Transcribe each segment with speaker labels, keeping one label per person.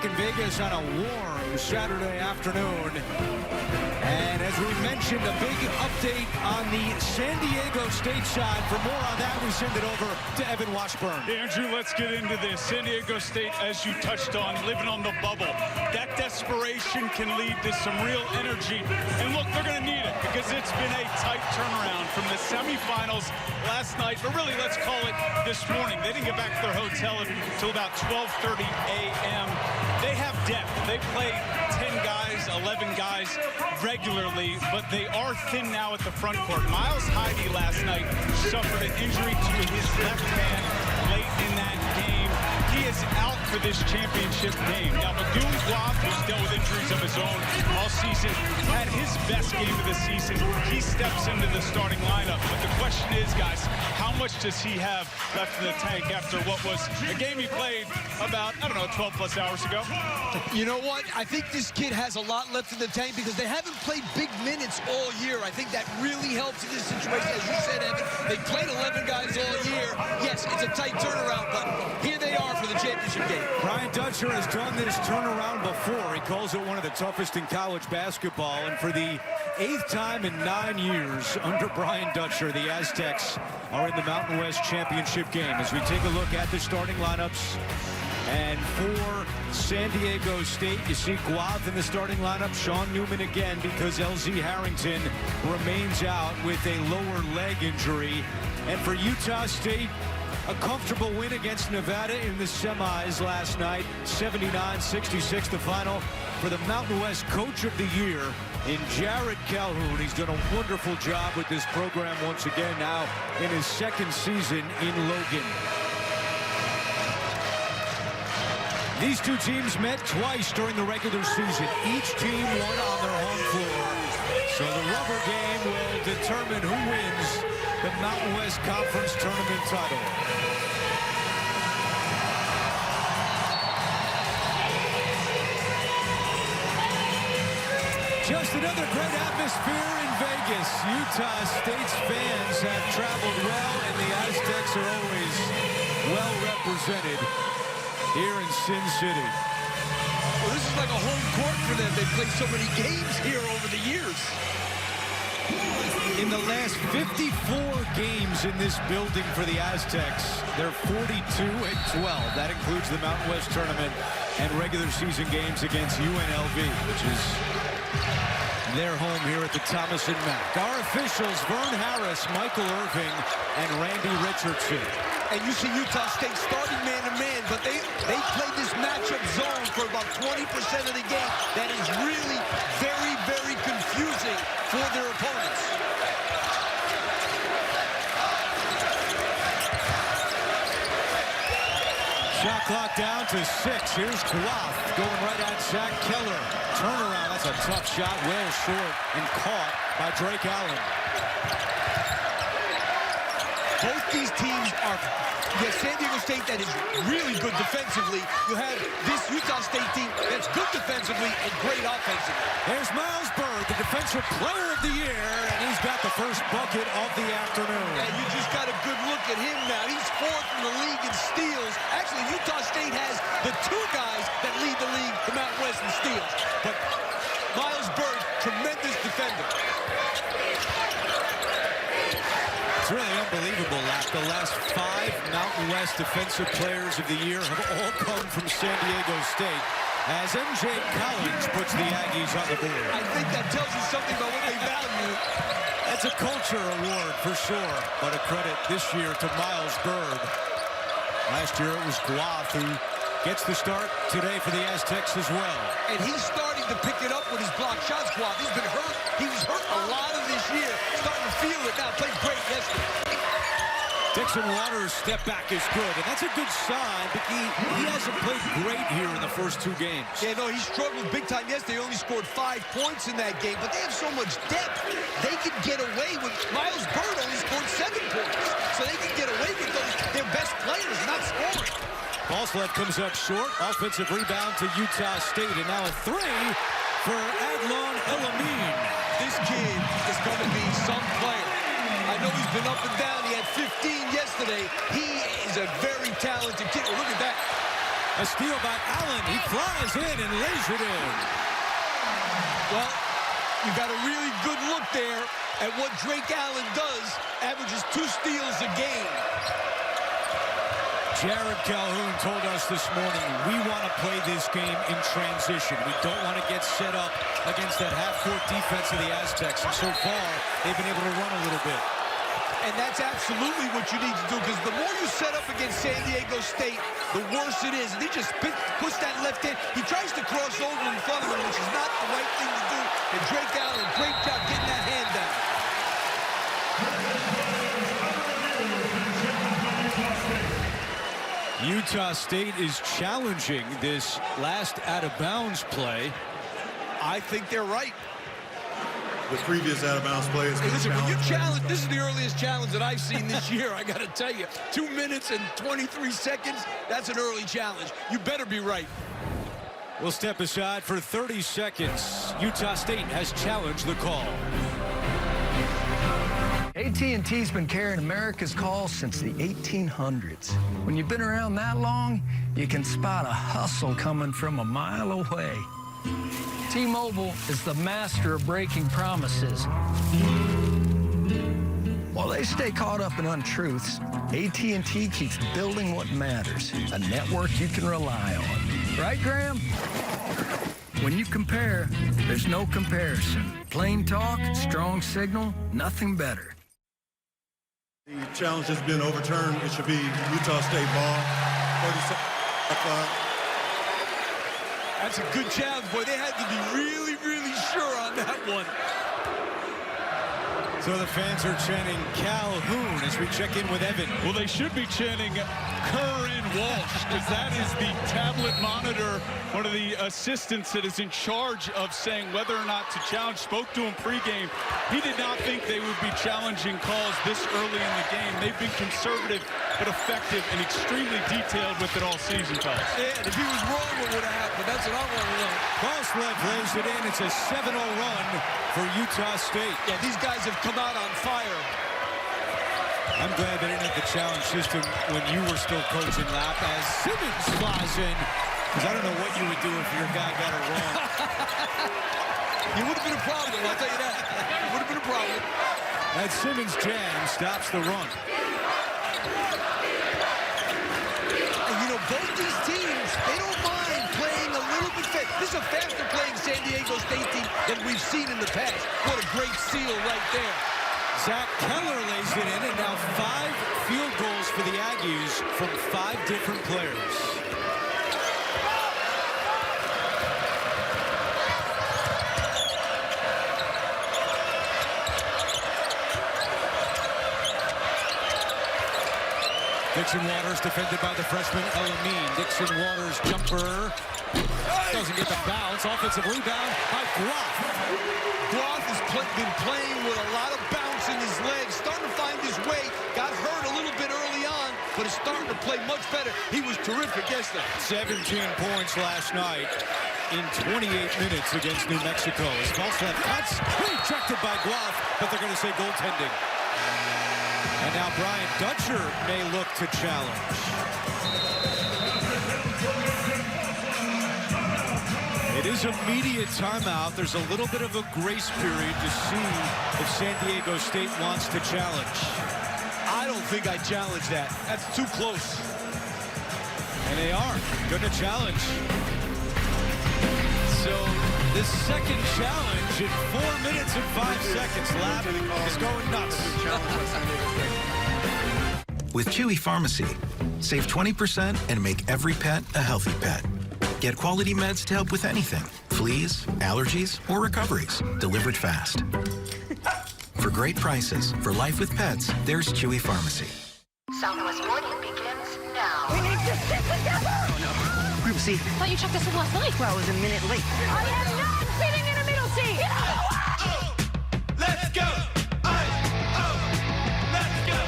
Speaker 1: back in Vegas on a warm Saturday afternoon. And as we mentioned, a big update on the San Diego State side. For more on that, we send it over to Evan Washburn.
Speaker 2: Andrew, let's get into this. San Diego State, as you touched on, living on the bubble. That desperation can lead to some real energy. And look, they're going to need it because it's been a tight turnaround from the semifinals last night, but really, let's call it this morning. They didn't get back to their hotel until about 12:30 a.m. They have depth. They play 10 guys, 11 guys regularly, but they are thin now at the front court. Miles Heide last night suffered an injury to his left hand late in that game. He is out for this championship game. Now, Goff, who's dealt with injuries of his own all season, had his best game of the season. He steps into the starting lineup. But the question is, guys, how much does he have left in the tank after what was a game he played about, 12-plus hours ago?
Speaker 3: You know what? I think this kid has a lot left in the tank because they haven't played big minutes all year. I think that really helps in this situation. As you said, Evan, they played 11 guys all year. Yes, it's a tight turnaround, but here they are for the championship game.
Speaker 1: Brian Dutcher has done this turnaround before. He calls it one of the toughest in college basketball. And for the 8th time in 9 years under Brian Dutcher, the Aztecs are in the Mountain West Championship game. As we take a look at the starting lineups. And for San Diego State, you see Guav in the starting lineup. Sean Newman again because LZ Harrington remains out with a lower leg injury. And for Utah State, a comfortable win against Nevada in the semis last night. 79-66 the final. For the Mountain West Coach of the Year in Jared Calhoun. He's done a wonderful job with this program once again now in his 2nd season in Logan. These two teams met twice during the regular season. Each team won on their home floor. So the rubber game will determine who wins the Mountain West Conference Tournament title. Just another great atmosphere in Vegas. Utah State's fans have traveled well, and the Aztecs are always well represented here in Sin City.
Speaker 3: Well, this is like a home court for them. They've played so many games here over the years.
Speaker 1: In the last 54 games in this building for the Aztecs, they're 42-12. That includes the Mountain West Tournament and regular season games against UNLV, which is their home here at the Thomas & Mack. Our officials, Vern Harris, Michael Irving, and Randy Richardson.
Speaker 3: And you see Utah State starting man-to-man, but they played this matchup zone for about 20% of the game. That is really very, very confusing for their opponents.
Speaker 1: Shot clock down to 6. Here's Guav going right at Zach Keller. Turnaround, that's a tough shot, well short, and caught by Drake Allen.
Speaker 3: Both these teams are, San Diego State that is really good defensively. You have this Utah State team that's good defensively and great offensively.
Speaker 1: There's Miles Bird, the Defensive Player of the Year, and he's got the first bucket of the afternoon.
Speaker 3: And you just got a good look at him now. He's 4th in the league in steals. Actually, Utah State has the 2 guys that lead the league, the Mountain West, in steals. But Miles Bird, tremendous defender.
Speaker 1: It's really unbelievable, Lap. The last 5 Mountain West Defensive Players of the Year have all come from San Diego State, as MJ Collins puts the Aggies on the board.
Speaker 3: I think that tells you something about what they value.
Speaker 1: That's a culture award for sure, but a credit this year to Miles Bird. Last year it was Guav who gets the start today for the Aztecs as well.
Speaker 3: And he's starting to pick it up with his block shots, Guav. He's been hurt. He was hurt a lot of this year. Starting to feel it now. Played great yesterday.
Speaker 1: Dixon Waters' step back is good, and that's a good sign, but he hasn't played great here in the first 2 games.
Speaker 3: Yeah, no, he struggled big time yesterday. He only scored 5 points in that game, but they have so much depth. They can get away with Miles Bird only scored 7 points, so they can get away with their best players not scoring.
Speaker 1: Ballsled comes up short. Offensive rebound to Utah State, and now a 3 for Adlon Elamine.
Speaker 3: This kid is going to be some player. I know he's been up and down. He had 15 yesterday. He is a very talented kid. Oh, look at that.
Speaker 1: A steal by Allen. He flies in and lays it in.
Speaker 3: Well, you got a really good look there at what Drake Allen does. Averages 2 steals a game.
Speaker 1: Jared Calhoun told us this morning, we want to play this game in transition. We don't want to get set up against that half-court defense of the Aztecs. And so far, they've been able to run a little bit.
Speaker 3: And that's absolutely what you need to do, because the more you set up against San Diego State, the worse it is. And he just puts that left hand. He tries to cross over in front of him, which is not the right thing to do. And Drake Allen, great job getting that hand down.
Speaker 1: Utah State is challenging this last out-of-bounds play.
Speaker 3: I think they're right.
Speaker 4: The previous out-of-bounds plays.
Speaker 3: Hey, listen, when you challenge, this is the earliest challenge that I've seen this year, I got to tell you. 2 minutes and 23 seconds, that's an early challenge. You better be right.
Speaker 1: We'll step aside for 30 seconds. Utah State has challenged the call.
Speaker 5: AT&T's been carrying America's calls since the 1800s. When you've been around that long, you can spot a hustle coming from a mile away. T-Mobile is the master of breaking promises. While they stay caught up in untruths, AT&T keeps building what matters, a network you can rely on. Right, Graham? When you compare, there's no comparison. Plain talk, strong signal, nothing better.
Speaker 4: The challenge has been overturned. It should be Utah State ball. 30 seconds.
Speaker 3: That's a good challenge, boy. They had to be really, really sure on that one.
Speaker 1: So the fans are chanting Calhoun as we check in with Evan.
Speaker 2: Well, they should be chanting Kerr and Walsh, because that is the tablet monitor, one of the assistants that is in charge of saying whether or not to challenge. Spoke to him pregame. He did not think they would be challenging calls this early in the game. They've been conservative but effective and extremely detailed with it all season, fellas.
Speaker 3: Yeah, and if he was wrong, what would have happened? That's what I want to know.
Speaker 1: Crosslev lays it in. It's a 7-0 run for Utah State.
Speaker 3: Yeah, these guys have come out on fire.
Speaker 1: I'm glad they didn't have the challenge system when you were still coaching, Lap, as Simmons flies in. Because I don't know what you would do if your guy got it wrong.
Speaker 3: You would have been a problem, I'll tell you that. It would have been a problem.
Speaker 1: That Simmons jam stops the run.
Speaker 3: And you know, both these teams, they don't mind playing a little bit fast. This is a faster playing San Diego State team than we've seen in the past. What a great seal right there.
Speaker 1: Zach Keller lays it in, and now 5 field goals for the Aggies from 5 different players. Dixon Waters defended by the freshman Elamine. Dixon Waters jumper. Doesn't get the bounce. Offensive rebound by Groff.
Speaker 3: Groff has been playing with a lot of bounce in his legs, starting to find his way. Got hurt a little bit early on, but is starting to play much better. He was terrific yesterday.
Speaker 1: 17 points last night in 28 minutes against New Mexico. His false left cuts, rejected by Groff, but they're going to say goaltending. And now Brian Dutcher may look to challenge. It is a media timeout. There's a little bit of a grace period to see if San Diego State wants to challenge.
Speaker 3: I don't think I challenge that. That's too close.
Speaker 1: And they are going to challenge. So the second challenge in 4 minutes and 5 seconds. Lab is going nuts.
Speaker 6: With Chewy Pharmacy, save 20% and make every pet a healthy pet. Get quality meds to help with anything, fleas, allergies, or recoveries, delivered fast. For great prices, for life with pets, there's Chewy Pharmacy.
Speaker 7: Southwest morning begins now.
Speaker 8: We need to stick together!
Speaker 9: Oh, no. Group C.
Speaker 8: I thought you checked us in last night.
Speaker 9: Well, I was a minute late.
Speaker 8: I am not sitting in a middle seat!
Speaker 10: Let's go! Let's go!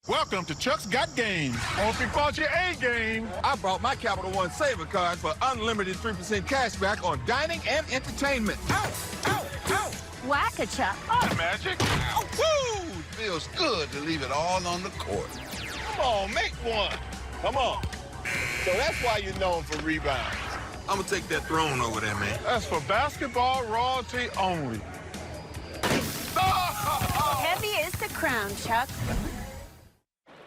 Speaker 10: Welcome to Chuck's Got Game. Hope you brought your A game. I brought my Capital One Saver card for unlimited 3% cash back on dining and entertainment. Ow! Ow! Ow!
Speaker 8: Whack-a-chuck.
Speaker 10: Oh. Magic. Ow! Woo! Feels good to leave it all on the court. Come on, make one. Come on. So that's why you're known for rebounds.
Speaker 11: I'm gonna take that throne over there, man.
Speaker 10: That's for basketball royalty only.
Speaker 8: Heavy is the crown, Chuck.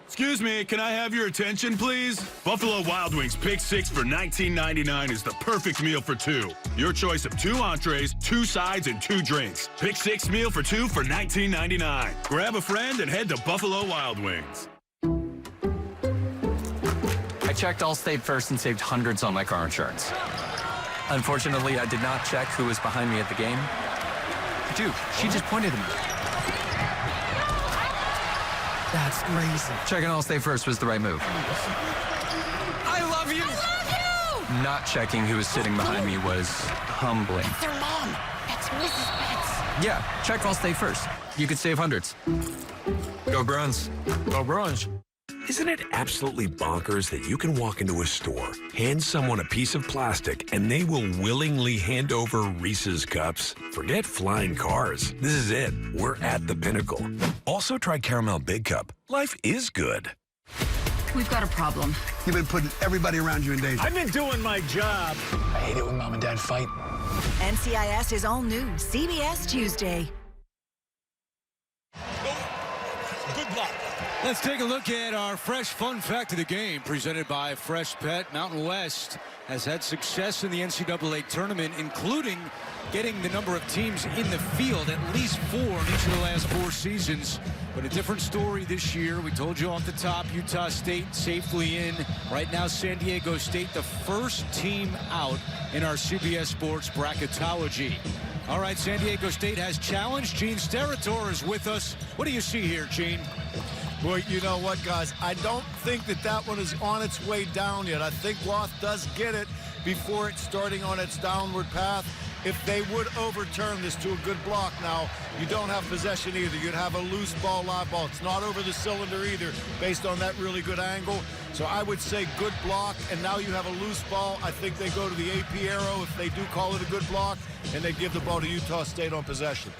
Speaker 12: Excuse me, can I have your attention, please? Buffalo Wild Wings Pick 6 for $19.99 is the perfect meal for two. Your choice of 2 entrees, 2 sides, and 2 drinks. Pick 6 meal for 2 for $19.99. Grab a friend and head to Buffalo Wild Wings.
Speaker 13: I checked Allstate first and saved hundreds on my car insurance. Unfortunately, I did not check who was behind me at the game. Dude, she just pointed at me. That's crazy. Checking Allstate first was the right move. I love you!
Speaker 8: I love you!
Speaker 13: Not checking who was sitting behind me was humbling.
Speaker 8: That's her mom. That's Mrs. Betts.
Speaker 13: Yeah, check Allstate first. You could save hundreds. Go Bruins. Go Bruins.
Speaker 14: Isn't it absolutely bonkers that you can walk into a store, hand someone a piece of plastic, and they will willingly hand over Reese's cups? Forget flying cars. This is it. We're at the pinnacle. Also try Caramel Big Cup. Life is good.
Speaker 15: We've got a problem.
Speaker 16: You've been putting everybody around you in danger.
Speaker 17: I've been doing my job.
Speaker 16: I hate it when Mom and Dad fight.
Speaker 15: NCIS is all new. CBS Tuesday.
Speaker 3: Good block.
Speaker 1: Let's take a look at our fresh fun fact of the game presented by Fresh Pet. Mountain West has had success in the NCAA tournament, including getting the number of teams in the field, at least 4 in each of the last 4 seasons. But a different story this year. We told you off the top, Utah State safely in. Right now, San Diego State, the first team out in our CBS Sports bracketology. All right, San Diego State has challenged. Gene Steratore is with us. What do you see here, Gene?
Speaker 18: Well, you know what, guys? I don't think that one is on its way down yet. I think Roth does get it before it's starting on its downward path. If they would overturn this to a good block now, you don't have possession either. You'd have a loose ball, live ball. It's not over the cylinder either based on that really good angle. So I would say good block, and now you have a loose ball. I think they go to the AP arrow if they do call it a good block, and they give the ball to Utah State on possession.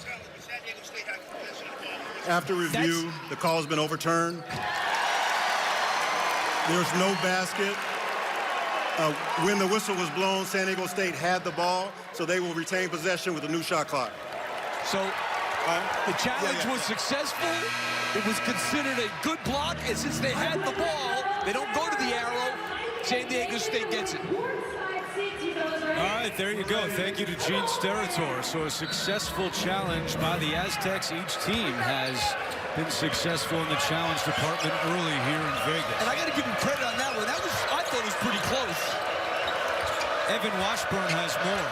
Speaker 4: After review, the call has been overturned. There's no basket. When the whistle was blown, San Diego State had the ball, so they will retain possession with a new shot clock.
Speaker 3: So the challenge was successful. It was considered a good block, and since they had the ball, they don't go to the arrow. San Diego State gets it.
Speaker 1: All right, there you go. Thank you to Gene Steratore. So a successful challenge by the Aztecs. Each team has been successful in the challenge department early here in Vegas.
Speaker 3: And I got to give him credit on that one. I thought it was pretty close.
Speaker 1: Evan Washburn has more.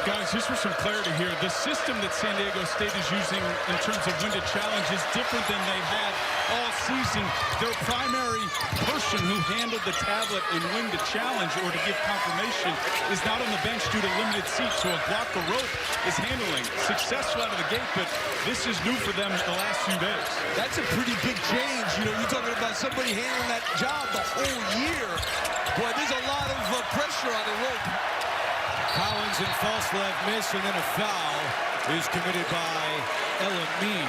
Speaker 2: Guys, just for some clarity here, the system that San Diego State is using in terms of when to challenge is different than they had all season. Their primary person who handled the tablet and when to challenge or to give confirmation is not on the bench due to limited seats, so a block or rope is handling. Successful out of the gate, but this is new for them the last few days.
Speaker 3: That's a pretty big change. You know, you're talking about somebody handling that job the whole year. Boy, there's a lot of pressure on the rope.
Speaker 1: Collins and false left miss, and then a foul is committed by Elamine.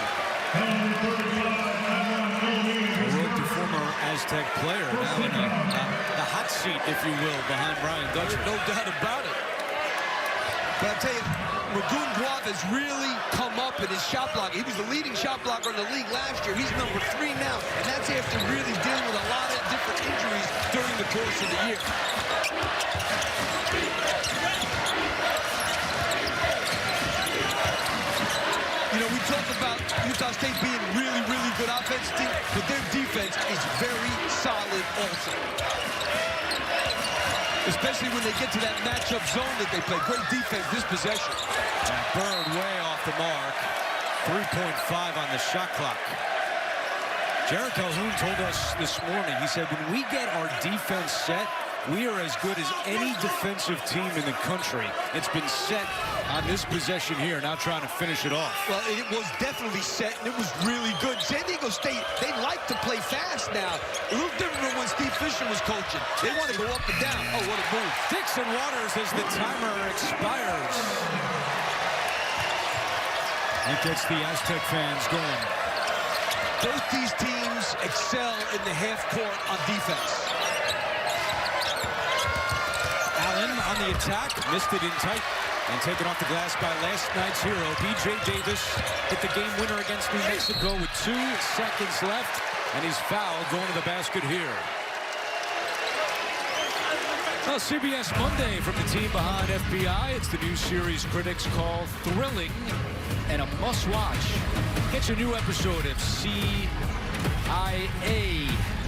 Speaker 1: The former Aztec player now in the hot seat, if you will, behind Brian Dutcher.
Speaker 3: No doubt about it. But I'll tell you, Ragun Guav has really come up in his shot block. He was the leading shot blocker in the league last year. He's number 3 now, and that's after really dealing with a lot of different injuries during the course of the year. You know, we talk about Utah State being really, really good offensive team, but their defense is very solid also. Especially when they get to that matchup zone that they play. Great defense this possession.
Speaker 1: And Bird way off the mark. 3.5 on the shot clock. Jared Calhoun told us this morning, he said, when we get our defense set, we are as good as any defensive team in the country. It's been set on this possession here, now trying to finish it off.
Speaker 3: Well, it was definitely set, and it was really good. San Diego State, they like to play fast now. A little different than when Steve Fisher was coaching. They want to go up and down. Oh, what a move.
Speaker 1: Dixon Waters as the timer expires. It gets the Aztec fans going.
Speaker 3: Both these teams excel in the half court on defense.
Speaker 1: on the attack, missed it in tight, and taken off the glass by last night's hero, B.J. Davis. Hit the game winner against New Mexico with 2 seconds left, and he's fouled going to the basket here. Well, CBS Monday from the team behind FBI. It's the new series critics call thrilling and a must-watch. Catch a new episode of CIA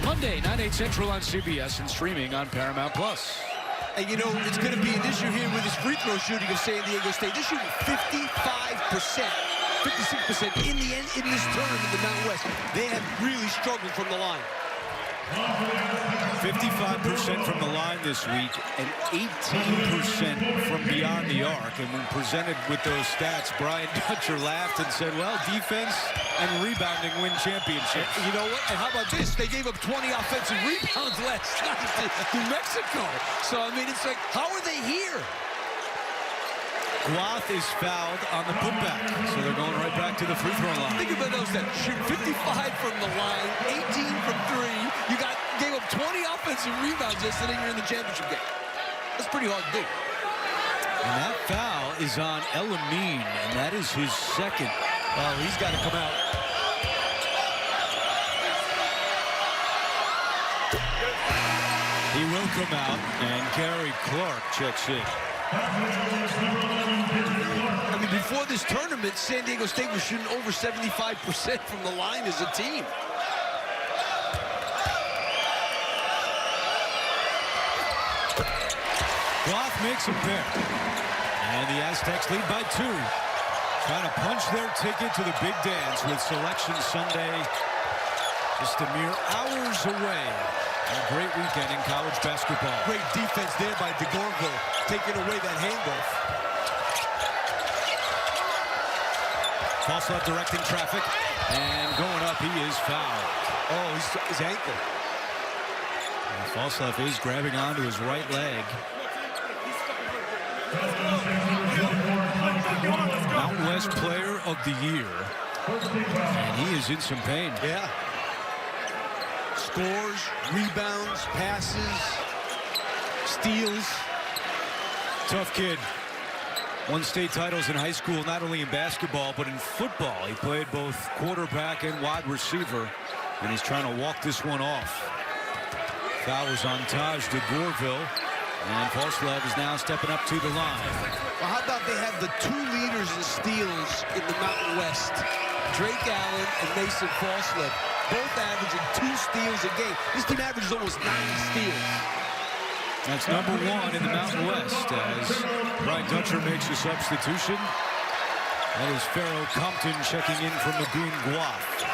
Speaker 1: Monday, 9/8 Central on CBS and streaming on Paramount+.
Speaker 3: And, you know, it's going to be an issue here with his free throw shooting of San Diego State. They're shooting 55%, 56% in the end in this tournament in the Mountain West. They have really struggled from the line.
Speaker 1: 55% from the line this week and 18% from beyond the arc. And when presented with those stats, Brian Dutcher laughed and said, well, defense and rebounding win championships.
Speaker 3: You know what? And how about this? They gave up 20 offensive rebounds last night to New Mexico. So, I mean, it's like, how are they here?
Speaker 1: Guath is fouled on the putback, so they're going right back to the free throw line.
Speaker 3: Think about those that shoot 55 from the line, 18 from 3. You gave up 20 offensive rebounds yesterday. You're in the championship game. That's pretty hard to do.
Speaker 1: And that foul is on Elamine, and that is his second.
Speaker 3: Oh, he's got to come out.
Speaker 1: He will come out, and Gary Clark checks in.
Speaker 3: I mean, before this tournament, San Diego State was shooting over 75% from the line as a team.
Speaker 1: Guath makes a pair. And the Aztecs lead by 2. Trying to punch their ticket to the big dance with Selection Sunday just a mere hours away. A great weekend in college basketball.
Speaker 3: Great defense there by DeGorville, taking away that handoff.
Speaker 1: False left directing traffic, and going up, he is fouled.
Speaker 3: Oh, his ankle.
Speaker 1: And false left is grabbing onto his right leg. Mountain West Player of the Year, and he is in some pain.
Speaker 3: Yeah. Scores, rebounds, passes, steals.
Speaker 1: Tough kid. Won state titles in high school, not only in basketball, but in football. He played both quarterback and wide receiver, and he's trying to walk this one off. Foul was on Taj DeGorville, and Falslev is now stepping up to the line.
Speaker 3: Well, how about they have the 2 leaders in steals in the Mountain West? Drake Allen and Mason Falslev. Both averaging 2 steals a game. This team averages almost 9 steals.
Speaker 1: That's number 1 in the Mountain West as Brian Dutcher makes a substitution. That is Pharaoh Compton checking in from Magoon Guath.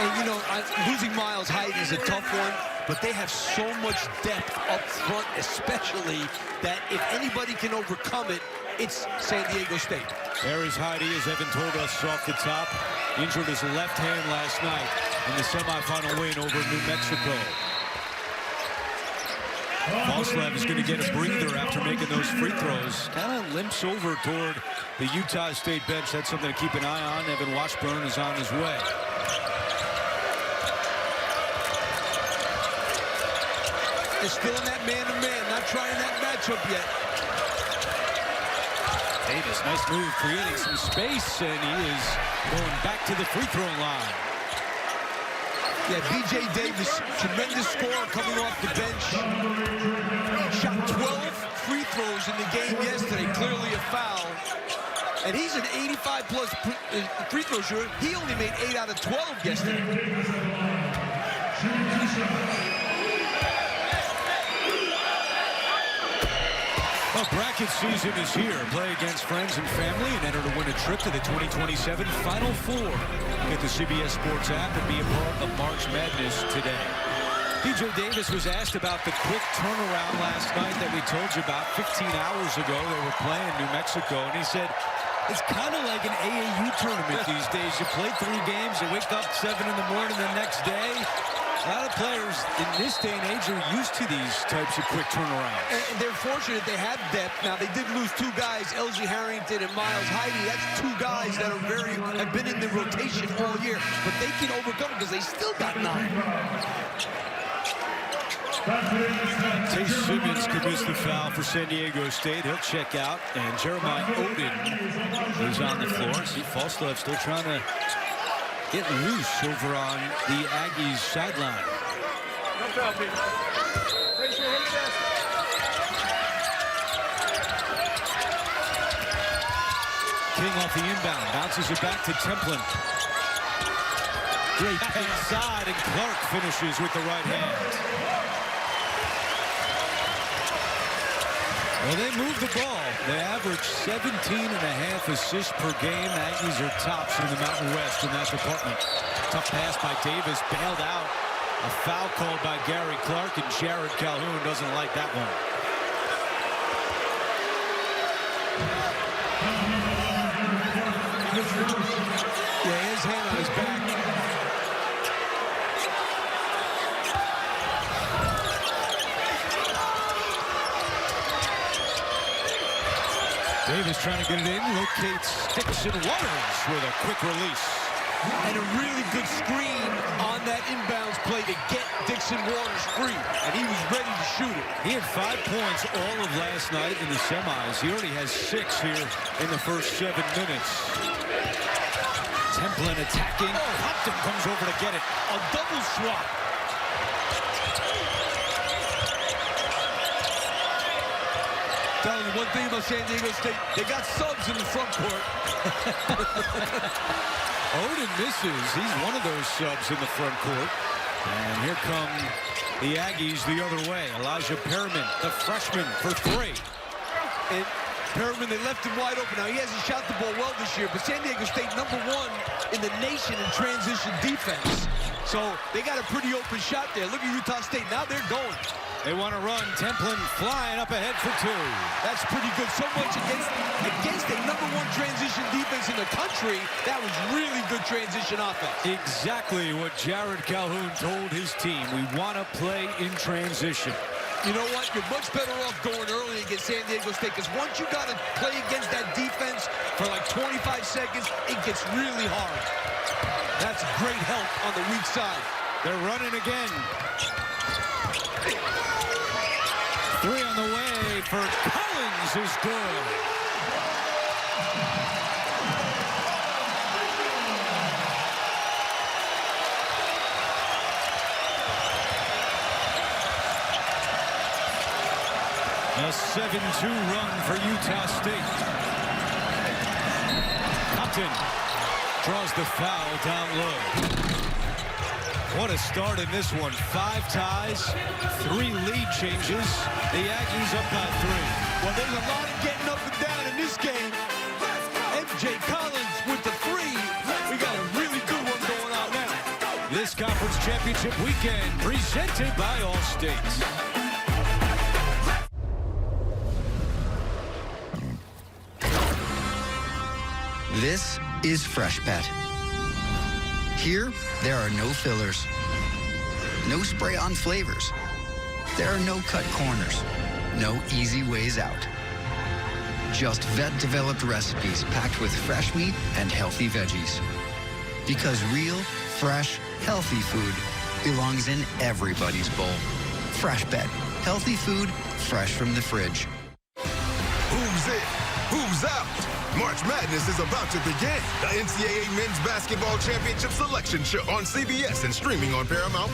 Speaker 3: And, you know, losing Miles Hyde is a tough one, but they have so much depth up front, especially, that if anybody can overcome it, it's San Diego State.
Speaker 1: There is Heidi, as Evan told us off the top. Injured his left hand last night in the semifinal win over New Mexico. Falslev is going to get a breather after making those free throws. Kind of limps over toward the Utah State bench. That's something to keep an eye on. Evan Washburn is on his way.
Speaker 3: They're still in that man-to-man, not trying that matchup yet.
Speaker 1: Davis, nice move, creating some space, and he is going back to the free throw line.
Speaker 3: Yeah, B.J. Davis, tremendous scorer coming off the bench. Shot 12 free throws in the game yesterday, clearly a foul. And he's an 85-plus free throw shooter. He only made 8 out of 12 yesterday.
Speaker 1: Well, bracket season is here. Play against friends and family and enter to win a trip to the 2027 Final Four. Get the CBS Sports app and be a part of March Madness today. B.J. Davis was asked about the quick turnaround last night that we told you about 15 hours ago. They were playing New Mexico, and he said, it's kind of like an AAU tournament these days. You play 3 games, you wake up 7 in the morning the next day. A lot of players in this day and age are used to these types of quick turnarounds.
Speaker 3: And they're fortunate they have depth. Now, they did lose 2 guys, LG Harrington and Miles Heide. That's 2 guys that are have been in the rotation all year. But they can overcome it because they still got 9.
Speaker 1: Tay Simmons commits the foul for San Diego State. He'll check out, and Jeremiah Odin is on the floor. See, Falstaff still trying to get loose over on the Aggies sideline.
Speaker 10: No foul, people. Raise your hand.
Speaker 1: King off the inbound, bounces it back to Templin. Great inside, and Clark finishes with the right hand. Well, they move the ball. They average 17.5 assists per game. Aggies are tops in the Mountain West in that department. Tough pass by Davis, bailed out. A foul called by Gary Clark, and Jared Calhoun doesn't like that one.
Speaker 3: Yeah, his hand on his back.
Speaker 1: Davis trying to get it in, locates Dixon Waters with a quick release.
Speaker 3: And a really good screen on that inbounds play to get Dixon Waters free, and he was ready to shoot it.
Speaker 1: He had 5 points all of last night in the semis. He already has 6 here in the first 7 minutes. Templin attacking. Compton comes over to get it.
Speaker 3: A double swap. Telling you one thing about San Diego State, they got subs in the front court.
Speaker 1: Odin misses. He's one of those subs in the front court. And here come the Aggies the other way. Elijah Perriman, the freshman, for 3.
Speaker 3: And Perriman, they left him wide open. Now, he hasn't shot the ball well this year, but San Diego State #1 in the nation in transition defense. So they got a pretty open shot there. Look at Utah State. Now they're going.
Speaker 1: They want to run. Templin flying up ahead for 2.
Speaker 3: That's pretty good. So much against a #1 transition defense in the country. That was really good transition offense.
Speaker 1: Exactly what Jared Calhoun told his team. We want to play in transition.
Speaker 3: You know what? You're much better off going early against San Diego State, because once you got to play against that defense for like 25 seconds, it gets really hard. That's great help on the weak side.
Speaker 1: They're running again. 3 on the way for Collins is good. A 7-2 run for Utah State. Compton draws the foul down low. What a start in this one. 5 ties, 3 lead changes. The Aggies up by 3.
Speaker 3: Well, there's a lot of getting up and down in this game. MJ Collins with the 3. We got a really good one going on now.
Speaker 1: This conference championship weekend presented by Allstate.
Speaker 17: This is Freshpet. Here, there are no fillers, no spray-on flavors. There are no cut corners, no easy ways out. Just vet-developed recipes packed with fresh meat and healthy veggies. Because real, fresh, healthy food belongs in everybody's bowl. Freshpet. Healthy food, fresh from the fridge.
Speaker 10: Who's in? Who's out? March Madness is about to begin. The NCAA Men's Basketball Championship Selection Show on CBS and streaming on Paramount+.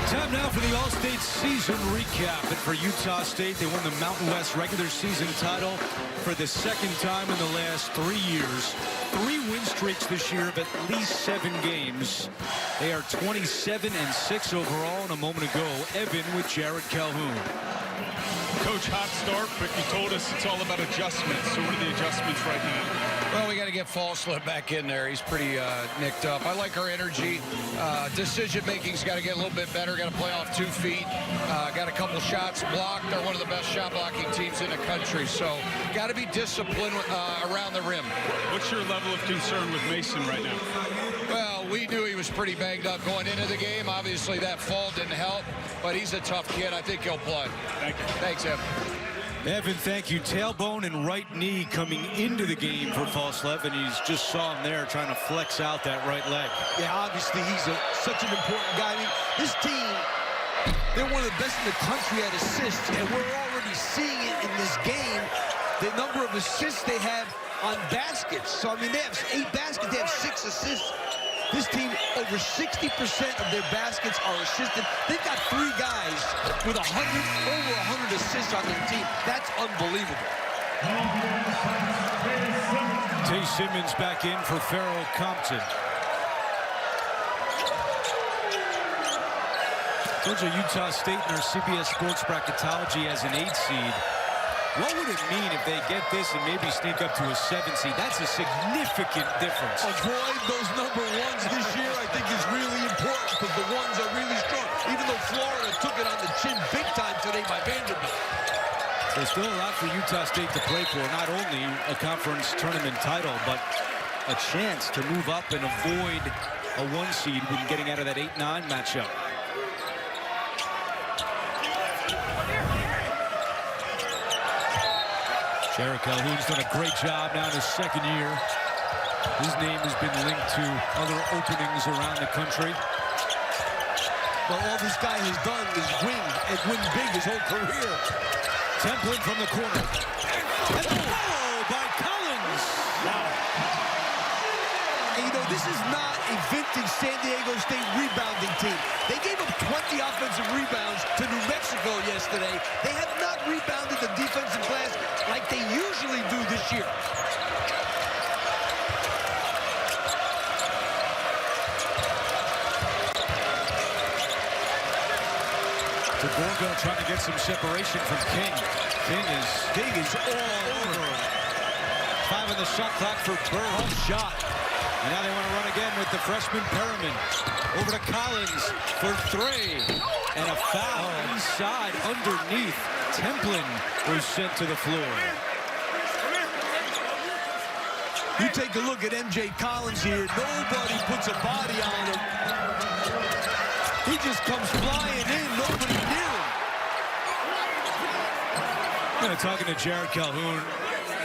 Speaker 1: Time now for the All-State season recap. And for Utah State, they won the Mountain West regular season title for the 2nd time in the last 3 years. 3 win streaks this year of at least 7 games. They are 27-6 overall. And a moment ago, Evan with Jared Calhoun.
Speaker 2: Coach, hot start, but you told us it's all about adjustments. So what are the adjustments right now?
Speaker 19: Well, we got to get Falstaff back in there. He's pretty nicked up. I like our energy. Decision-making's got to get a little bit better. Got to play off 2 feet. Got a couple shots blocked. They're one of the best shot-blocking teams in the country. So got to be disciplined around the rim.
Speaker 2: What's your level of concern with Mason right now?
Speaker 19: Well, we knew he was pretty banged up going into the game. Obviously, that fall didn't help, but he's a tough kid. I think he'll play.
Speaker 2: Thank you.
Speaker 19: Thanks, Evan.
Speaker 1: Evan, thank you. Tailbone and right knee coming into the game for Falslev, and he's just saw him there trying to flex out that right leg.
Speaker 3: Yeah, obviously he's such an important guy. I mean, this team, they're one of the best in the country at assists, and we're already seeing it in this game, the number of assists they have on baskets. So, I mean, they have 8 baskets, they have 6 assists. This team, over 60% of their baskets are assisted. They've got 3 guys with over 100 assists on their team. That's unbelievable.
Speaker 1: Tay Simmons back in for Farrell Compton. Those are Utah State in our CBS Sports Bracketology as an 8 seed. What would it mean if they get this and maybe sneak up to a 7 seed? That's a significant difference.
Speaker 3: Avoid those number 1s this year, I think, is really important because the 1s are really strong. Even though Florida took it on the chin big time today by Vanderbilt.
Speaker 1: There's still a lot for Utah State to play for. Not only a conference tournament title, but a chance to move up and avoid a 1 seed when getting out of that 8-9 matchup. Jared Calhoun's done a great job now in his 2nd year. His name has been linked to other openings around the country.
Speaker 3: Well, all this guy has done is win, and win big his whole career.
Speaker 1: Templin from the corner. And the follow by Collins. Wow.
Speaker 3: And, you know, this is not a vintage San Diego State rebounding team. They gave up 20 offensive rebounds to New Mexico yesterday. They have not rebounded the defensive glass like they usually do this year.
Speaker 1: DeBorgo trying to get some separation from King. King is all over him. 5 on the shot clock for Bird.
Speaker 3: Tough shot.
Speaker 1: And now they want to run again with the freshman Perriman. Over to Collins for 3. And a foul inside underneath. Templin was sent to the floor.
Speaker 3: You take a look at M.J. Collins here. Nobody puts a body on him. He just comes flying in. Nobody near him.
Speaker 1: Talking to Jared Calhoun,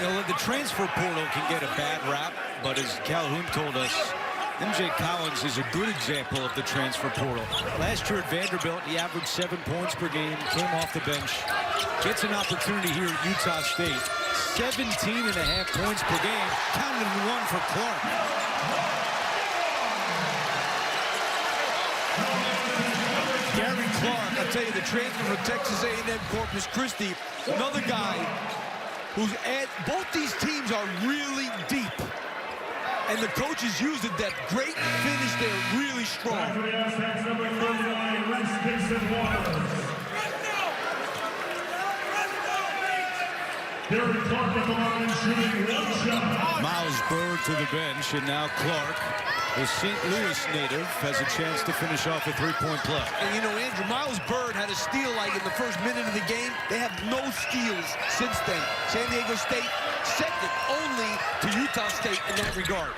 Speaker 1: you know, the transfer portal can get a bad rap, but as Calhoun told us, M.J. Collins is a good example of the transfer portal. Last year at Vanderbilt, he averaged 7 points per game, came off the bench, gets an opportunity here at Utah State. 17.5 points per game, counted in 1 for Clark.
Speaker 3: Gary Clark, I'll tell you, the transfer from Texas A&M Corpus Christi, another guy who's both these teams are really deep. And the coaches use the depth. Great finish there, really strong.
Speaker 1: Miles Bird to the bench, and now Clark, the St. Louis native, has a chance to finish off a 3-point play.
Speaker 3: And you know, Andrew, Miles Bird had a steal like in the first minute of the game. They have no steals since then. San Diego State second only to Utah State in that regard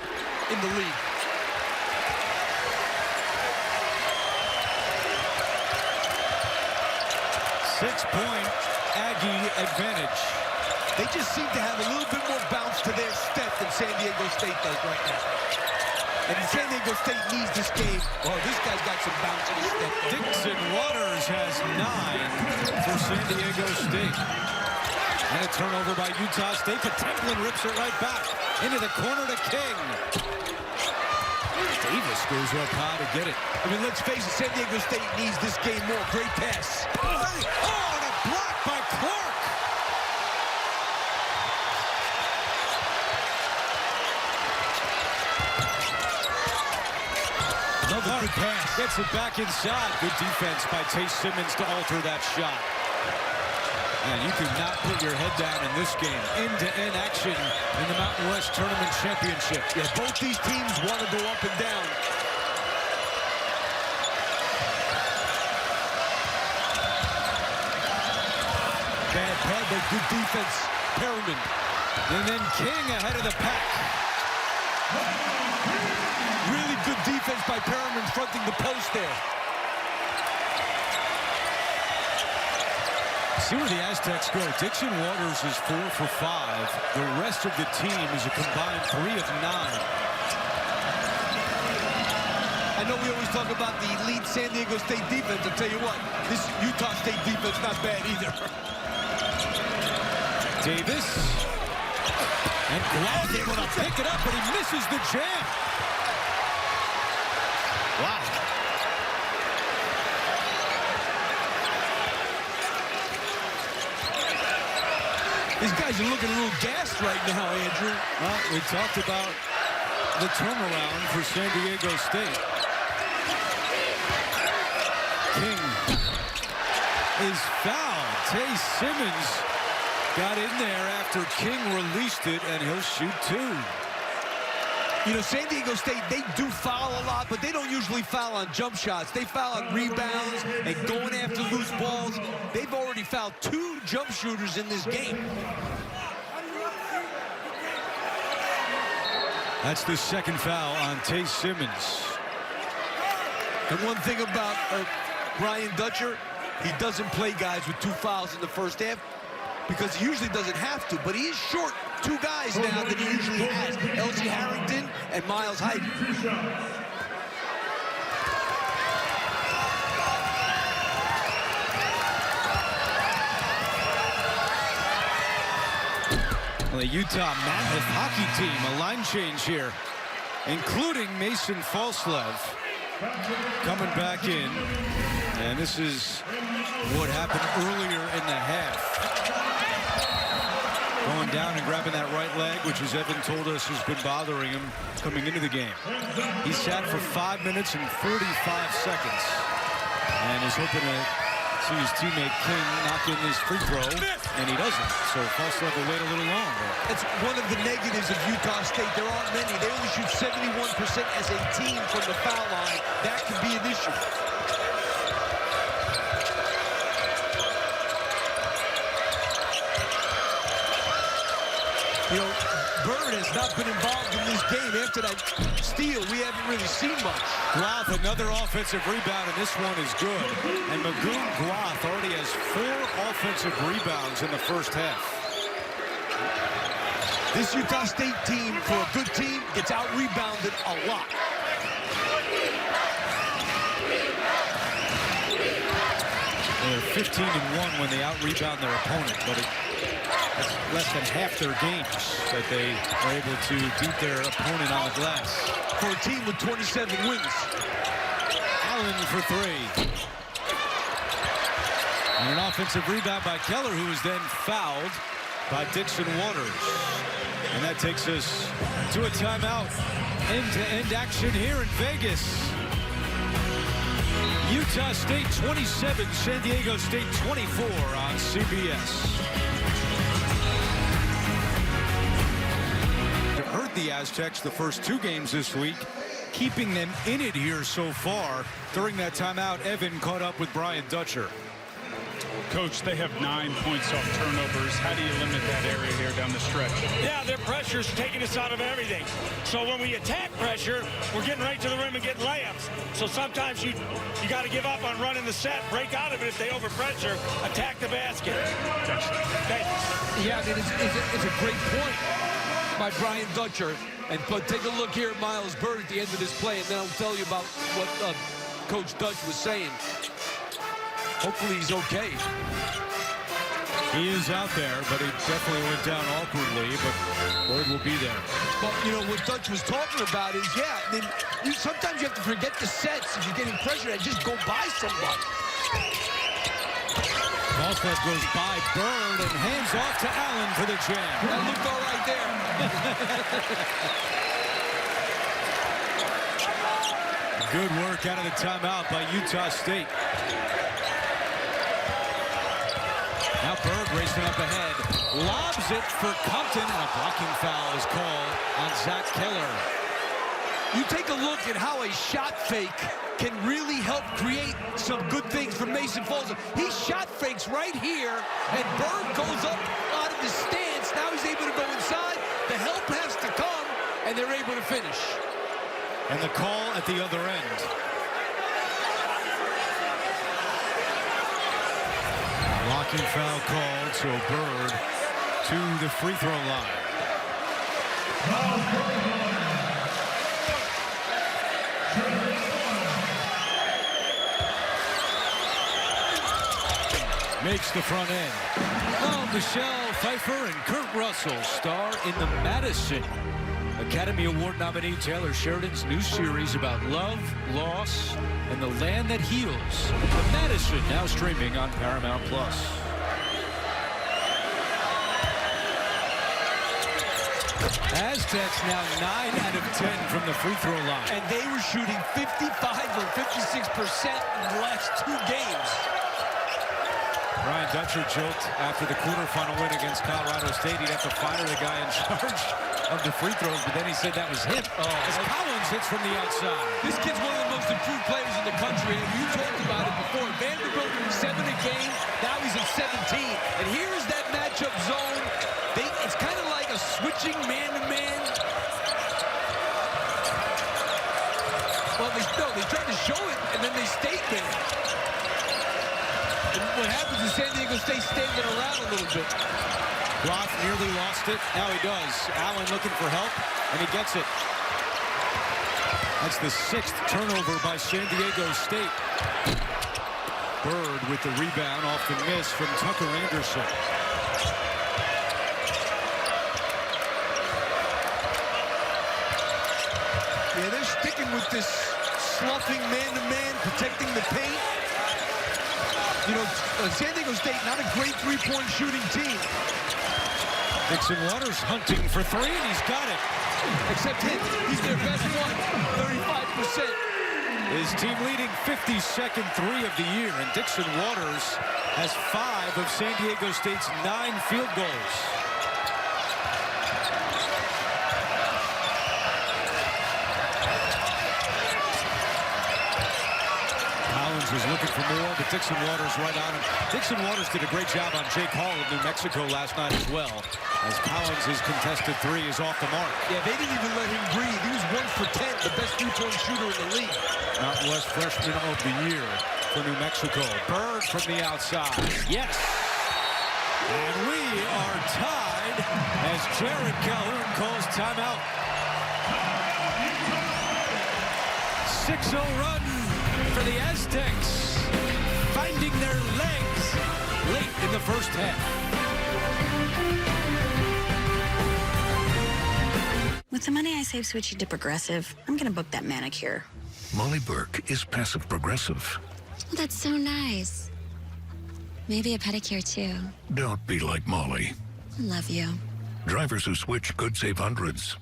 Speaker 3: in the league.
Speaker 1: Six-point Aggie advantage.
Speaker 3: They just seem to have a little bit more bounce to their step than San Diego State does right now. And San Diego State needs this game. Oh, this guy's got some bounce in his step.
Speaker 1: Dixon Waters has 9 for San Diego State. And a turnover by Utah State. Templin rips it right back into the corner to King. Davis goes up high to get it.
Speaker 3: I mean, let's face it, San Diego State needs this game more. Great pass.
Speaker 1: Oh, and a block by Clark. Another good pass. Gets it back inside. Good defense by Tay Simmons to alter that shot. And you cannot put your head down in this game. End-to-end action in the Mountain West Tournament Championship.
Speaker 3: Yeah, both these teams want to go up and down. Bad play, but good defense.
Speaker 1: Perriman. And then King ahead of the pack.
Speaker 3: Really good defense by Perriman fronting the post there.
Speaker 1: See where the Aztecs go. Dixon Waters is 4 for 5. The rest of the team is a combined 3 of 9.
Speaker 3: I know we always talk about the elite San Diego State defense. I'll tell you what, this Utah State defense not bad either.
Speaker 1: Davis. And Guath able to pick it up, but he misses the jam. Wow.
Speaker 3: These guys are looking a little gassed right now, Andrew.
Speaker 1: Well, we talked about the turnaround for San Diego State. King is fouled. Tay Simmons got in there after King released it, and he'll shoot 2.
Speaker 3: You know, San Diego State, they do foul a lot, but they don't usually foul on jump shots. They foul on rebounds and going after loose balls. They've already fouled 2 jump shooters in this game.
Speaker 1: That's the second foul on Tay Simmons.
Speaker 3: And one thing about Brian Dutcher, he doesn't play guys with 2 fouls in the first half because he usually doesn't have to, but he is short 2 guys now that he usually has, L.G. Harrington and Miles Hyde.
Speaker 1: Well, the Utah Mammoth hockey team, a line change here, including Mason Falslev coming back in. And this is what happened earlier in the half. Going down and grabbing that right leg, which, as Evan told us, has been bothering him coming into the game. He sat for 5 minutes and 45 seconds and is hoping to see his teammate King knock in his free throw, and he doesn't. So Falslev will wait a little longer.
Speaker 3: It's one of the negatives of Utah State. There aren't many. They only shoot 71% as a team from the foul line. That could be an issue. You know, Bird has not been involved in this game. After that steal, we haven't really seen much.
Speaker 1: Guath, another offensive rebound, and this one is good. And Magoon Guath already has 4 offensive rebounds in the first half.
Speaker 3: This Utah State team, for a good team, gets out-rebounded a lot.
Speaker 1: They're 15-1 when they out-rebound their opponent, but it's less than half their games that they are able to beat their opponent on the glass.
Speaker 3: For a team with 27 wins.
Speaker 1: Allen for 3. And an offensive rebound by Keller, who is then fouled by Dixon Waters. And that takes us to a timeout. End-to-end action here in Vegas. Utah State 27, San Diego State 24 on CBS. Hurt the Aztecs the first 2 games this week, keeping them in it here so far. During that timeout, Evan caught up with Brian Dutcher.
Speaker 2: Coach, they have 9 points off turnovers. How do you limit that area here down the stretch?
Speaker 20: Yeah, their pressure's taking us out of everything. So when we attack pressure, we're getting right to the rim and getting layups. So sometimes you got to give up on running the set, break out of it if they overpressure, attack the basket.
Speaker 3: Yeah, I mean, it's a great point by Brian Dutcher. But take a look here at Miles Bird at the end of this play, and then I'll tell you about what Coach Dutch was saying. Hopefully he's okay.
Speaker 1: He is out there, but it definitely went down awkwardly, but Bird will be there.
Speaker 3: But, you know, what Dutch was talking about is, yeah, I mean, sometimes you have to forget the sets if you're getting pressure and just go by somebody.
Speaker 1: Falslev goes by Bird and hands off to Allen for the jam.
Speaker 3: That looked all right there.
Speaker 1: Good work out of the timeout by Utah State. Now Bird racing up ahead. Lobs it for Compton, and a blocking foul is called on Zach Keller.
Speaker 3: You take a look at how a shot fake can really help create some good things for Mason Falslev. He shot fakes right here, and Bird goes up out of the stance. Now he's able to go inside. The help has to come, and they're able to finish.
Speaker 1: And the call at the other end. Lock Striking foul called, so Bird to the free throw line. Makes the front end. Oh, Michelle Pfeiffer and Kurt Russell star in the Madison. Academy Award nominee Taylor Sheridan's new series about love, loss, and the land that heals. The Madison, now streaming on Paramount+. Aztecs now 9 out of 10 from the free throw line.
Speaker 3: And they were shooting 55 or 56% in the last 2 games.
Speaker 1: Brian Dutcher joked after the quarterfinal win against Colorado State he'd have to fire the guy in charge of the free throws, but then he said that was him. As Collins hits from the outside.
Speaker 3: This kid's one of the most improved players in the country, and you talked about it before. Vanderbilt 7 a game, now he's at 17. And here is that matchup zone. It's kind of like a switching man-to-man. Well, they tried to show it, and then they stayed there. And what happens is San Diego State standing around a little bit.
Speaker 1: Roth nearly lost it. Now he does. Allen looking for help, and he gets it. That's the 6th turnover by San Diego State. Bird with the rebound off the miss from Tucker Anderson.
Speaker 3: Yeah, they're sticking with this sloughing man-to-man, protecting the paint. You know, San Diego State, not a great three-point shooting team.
Speaker 1: Dixon Waters hunting for 3, and he's got it.
Speaker 3: Except he's their best one, 35%.
Speaker 1: His team leading 52nd 3 of the year, and Dixon Waters has 5 of San Diego State's 9 field goals. Was looking for more, but Dixon Waters right on him. Dixon Waters did a great job on Jake Hall of New Mexico last night as well, as Collins' contested 3 is off the mark.
Speaker 3: Yeah, they didn't even let him breathe. He was 1 for 10, the best three-point shooter in the league.
Speaker 1: Mountain West Freshman of the Year for New Mexico. Bird from the outside. Yes! And we are tied as Jared Calhoun calls timeout. 6-0 run for the Aztecs, finding their legs late in the first half.
Speaker 21: With the money I save switching to Progressive, I'm going to book that manicure.
Speaker 22: Molly Burke is passive-progressive.
Speaker 21: Well, that's so nice. Maybe a pedicure, too.
Speaker 22: Don't be like Molly.
Speaker 21: Love you.
Speaker 22: Drivers who switch could save hundreds.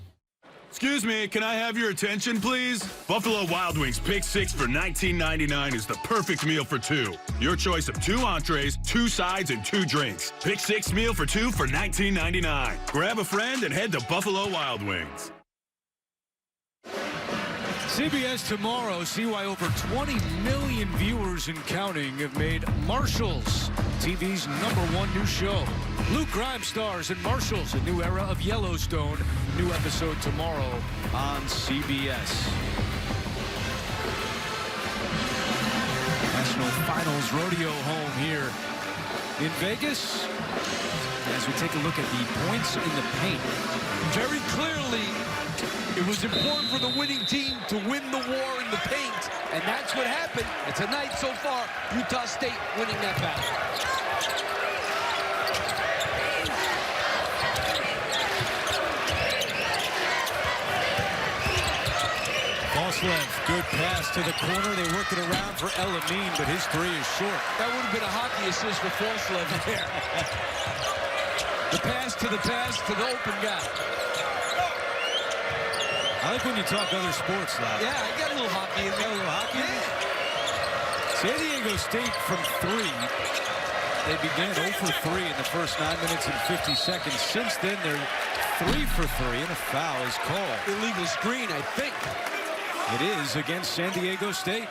Speaker 12: Excuse me, can I have your attention, please? Buffalo Wild Wings Pick 6 for $19.99 is the perfect meal for 2. Your choice of 2 entrees, 2 sides, and 2 drinks. Pick 6 meal for 2 for $19.99. Grab a friend and head to Buffalo Wild Wings.
Speaker 1: CBS tomorrow, see why over 20 million viewers and counting have made Marshalls TV's #1 new show. Luke Grimes stars in Marshalls, a new era of Yellowstone. New episode tomorrow on CBS. National Finals Rodeo home here in Vegas. As we take a look at the points in the paint.
Speaker 3: Very clearly, it was important for the winning team to win the war in the paint, and that's what happened. And tonight, so far, Utah State winning that battle.
Speaker 1: Boslev, good pass to the corner. They work it around for Elamine, but his 3 is short.
Speaker 3: That would have been a hockey assist for Boslev there. The pass to the open guy.
Speaker 1: I like when you talk other sports, lad.
Speaker 3: Yeah, I got a little hockey in there.
Speaker 1: A little hockey? Yeah. San Diego State from 3. They began 0 for 3 in the first 9 minutes and 50 seconds. Since then, they're 3 for 3, and a foul is called.
Speaker 3: Illegal screen, I think.
Speaker 1: It is against San Diego State.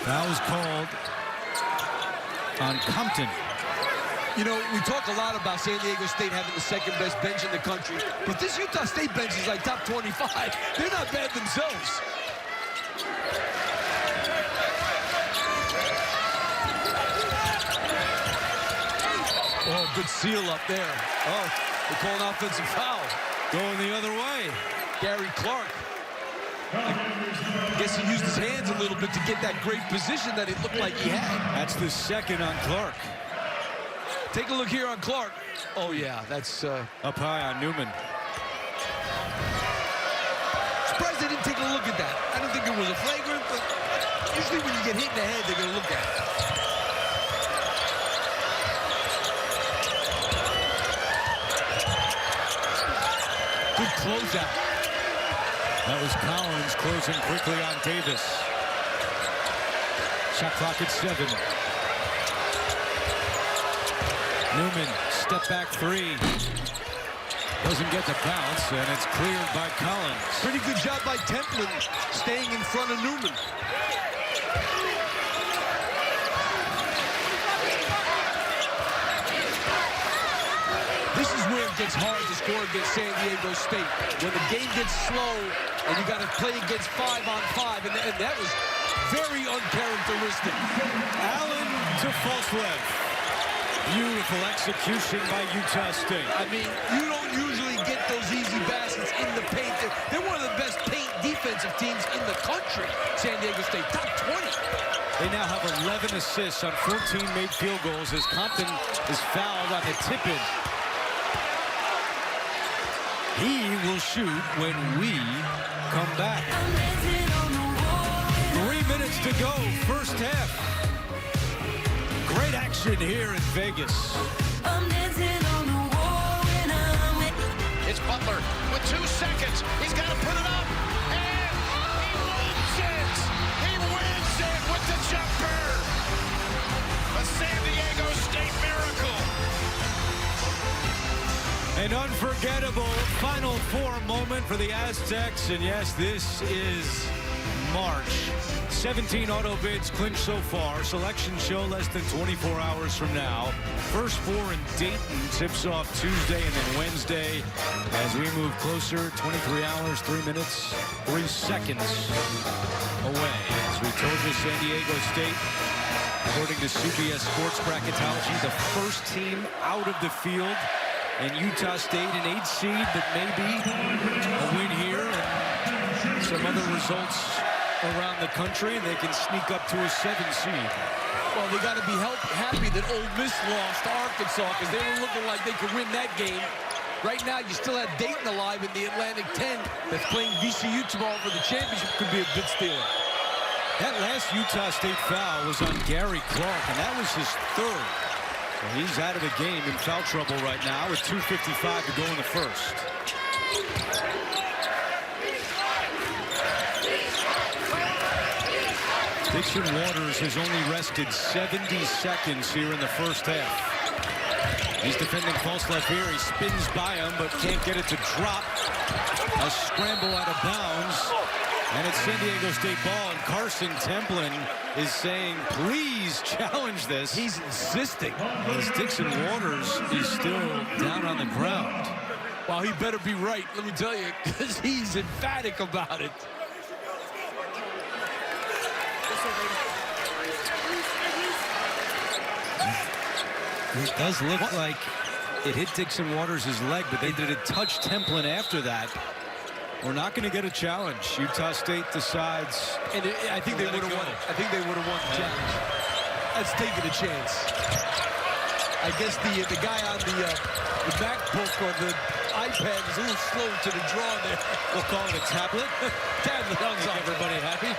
Speaker 1: Foul is called on Compton.
Speaker 3: You know, we talk a lot about San Diego State having the second best bench in the country, but this Utah State bench is like top 25. They're not bad themselves. Oh, good seal up there. Oh, they call an offensive foul.
Speaker 1: Going the other way.
Speaker 3: Gary Clark. I guess he used his hands a little bit to get that great position that it looked like he had.
Speaker 1: That's the second on Clark.
Speaker 3: Take a look here on Clark. Oh, yeah, that's...
Speaker 1: up high on Newman.
Speaker 3: Surprised they didn't take a look at that. I don't think it was a flagrant, but usually when you get hit in the head, they're going to look at it. Good closeout.
Speaker 1: That was Collins closing quickly on Davis. Shot clock at 7. Newman, step back 3. Doesn't get the bounce, and it's cleared by Collins.
Speaker 3: Pretty good job by Templin, staying in front of Newman. This is where it gets hard to score against San Diego State. When the game gets slow and you got to play against 5-on-5, and that was very uncharacteristic.
Speaker 1: Allen to Falslev. Beautiful execution by Utah State.
Speaker 3: I mean, you don't usually get those easy baskets in the paint. They're one of the best paint defensive teams in the country, San Diego State, top 20.
Speaker 1: They now have 11 assists on 14 made field goals as Compton is fouled on the tip-in. He will shoot when we come back. 3 minutes to go, first half. Great action here in Vegas.
Speaker 19: It's Butler with 2 seconds. He's got to put it up. And he wins it. He wins it with the jumper. A San Diego State miracle.
Speaker 1: An unforgettable Final Four moment for the Aztecs. And yes, this is March. 17 auto bids clinched so far. Selection show less than 24 hours from now. First 4 in Dayton tips off Tuesday and then Wednesday. As we move closer, 23 hours, 3 minutes, 3 seconds away. As we told you, San Diego State, according to CBS Sports Bracketology, the first team out of the field. And Utah State, an 8 seed, but maybe a win here and some other results around the country, and they can sneak up to a 7 seed.
Speaker 3: Well, they got to be happy that Ole Miss lost to Arkansas because they were looking like they could win that game. Right now, you still have Dayton alive in the Atlantic 10 that's playing VCU tomorrow for the championship. Could be a bit stealer.
Speaker 1: That last Utah State foul was on Gary Clark, and that was his 3rd. Well, he's out of the game in foul trouble right now with 2:55 to go in the first. Dixon Waters has only rested 70 seconds here in the first half. He's defending Falslev here. He spins by him, but can't get it to drop. A scramble out of bounds. And it's San Diego State ball, and Carson Templin is saying, please challenge this.
Speaker 3: He's insisting.
Speaker 1: As Dixon Waters is still down on the ground.
Speaker 3: Well, he better be right, let me tell you, because he's emphatic about it.
Speaker 1: It does look like it hit Dixon Waters' leg, but they did touch Templin after that. We're not going to get a challenge. Utah State decides.
Speaker 3: And I think they would have won it. I think they would have won the challenge. That's taking a chance. I guess the guy on the MacBook or the iPad is a little slow to the draw there.
Speaker 1: We'll call it a tablet.
Speaker 3: Tablet.
Speaker 1: Make everybody happy.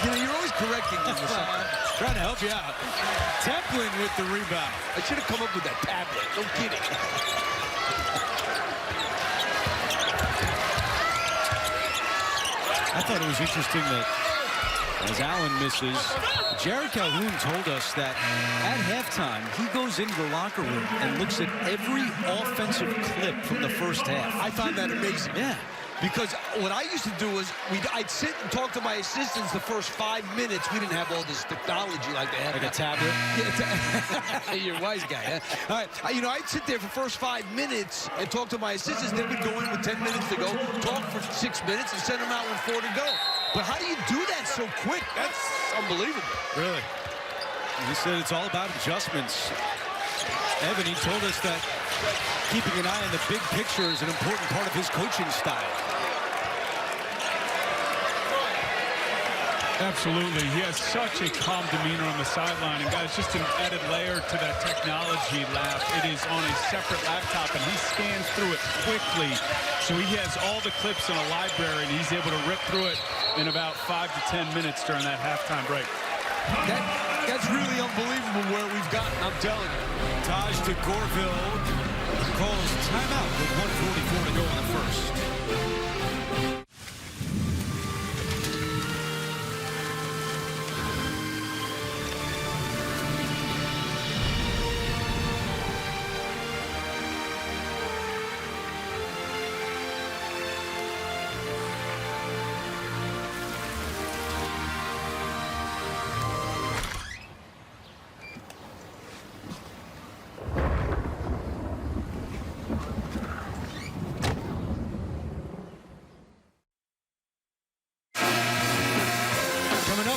Speaker 3: You know, you're always correcting me.
Speaker 1: Trying to help you out. Templin with the rebound.
Speaker 3: I should have come up with that tablet. No kidding.
Speaker 1: I thought it was interesting that as Allen misses, Jerry Calhoun told us that at halftime, he goes into the locker room and looks at every offensive clip from the first half.
Speaker 3: I found that amazing.
Speaker 1: Yeah.
Speaker 3: Because what I used to do was I'd sit and talk to my assistants the first 5 minutes. We didn't have all this technology like they have.
Speaker 1: Like a tablet?
Speaker 3: Yeah, you're a wise guy, huh? All right. I'd sit there for the first 5 minutes and talk to my assistants. Then we'd go in with 10 minutes to go, talk for 6 minutes, and send them out with 4 to go. But how do you do that so quick? That's unbelievable.
Speaker 1: Really? He said it's all about adjustments. Evan, he told us that keeping an eye on the big picture is an important part of his coaching style.
Speaker 2: Absolutely. He has such a calm demeanor on the sideline. And, guys, just an added layer to that technology lap. It is on a separate laptop, and he scans through it quickly. So he has all the clips in a library, and he's able to rip through it in about 5 to 10 minutes during that halftime break.
Speaker 3: That's really unbelievable where we've gotten, I'm telling you.
Speaker 1: Taj to Gorville calls timeout with 1:44 to go in the first.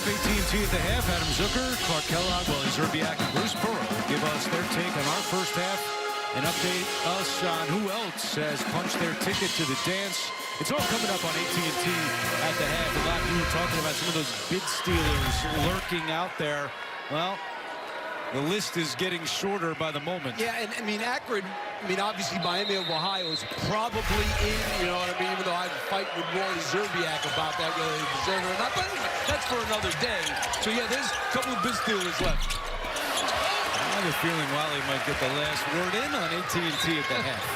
Speaker 1: AT&T at the half. Adam Zucker, Clark Kellogg, Wally Zerbiak, and Bruce Pearl will give us their take on our first half and update us on who else has punched their ticket to the dance. It's all coming up on AT&T at the half. A lot of you were talking about some of those bid stealers lurking out there. Well, the list is getting shorter by the moment.
Speaker 3: Yeah, and Akron, obviously Miami of Ohio is probably in, you know what I mean, even though I fight with Wally Zerbiak about that, whether they deserve it or not, but that's for another day. So yeah, there's a couple of bid stealers left.
Speaker 1: I have a feeling Wally might get the last word in on AT&T at the half.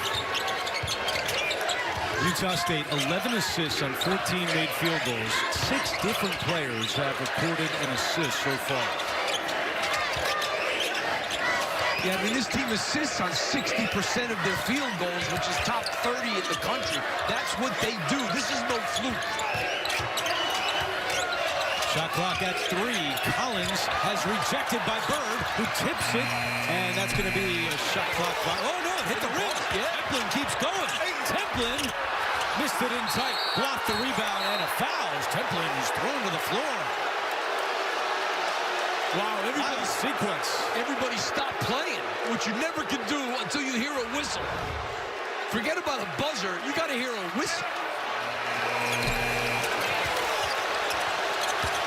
Speaker 1: Utah State, 11 assists on 14 made field goals. 6 different players have recorded an assist so far.
Speaker 3: Yeah, this team assists on 60% of their field goals, which is top 30 in the country. That's what they do. This is no fluke.
Speaker 1: Shot clock at 3. Collins has rejected by Bird, who tips it, and that's going to be a shot clock. Oh, no, it hit the rim. Yeah, Templin keeps going. Templin missed it in tight. Blocked the rebound, and a foul. Templin is thrown to the floor.
Speaker 3: Wow, everybody stopped playing, which you never can do until you hear a whistle. Forget about a buzzer, you got to hear a whistle.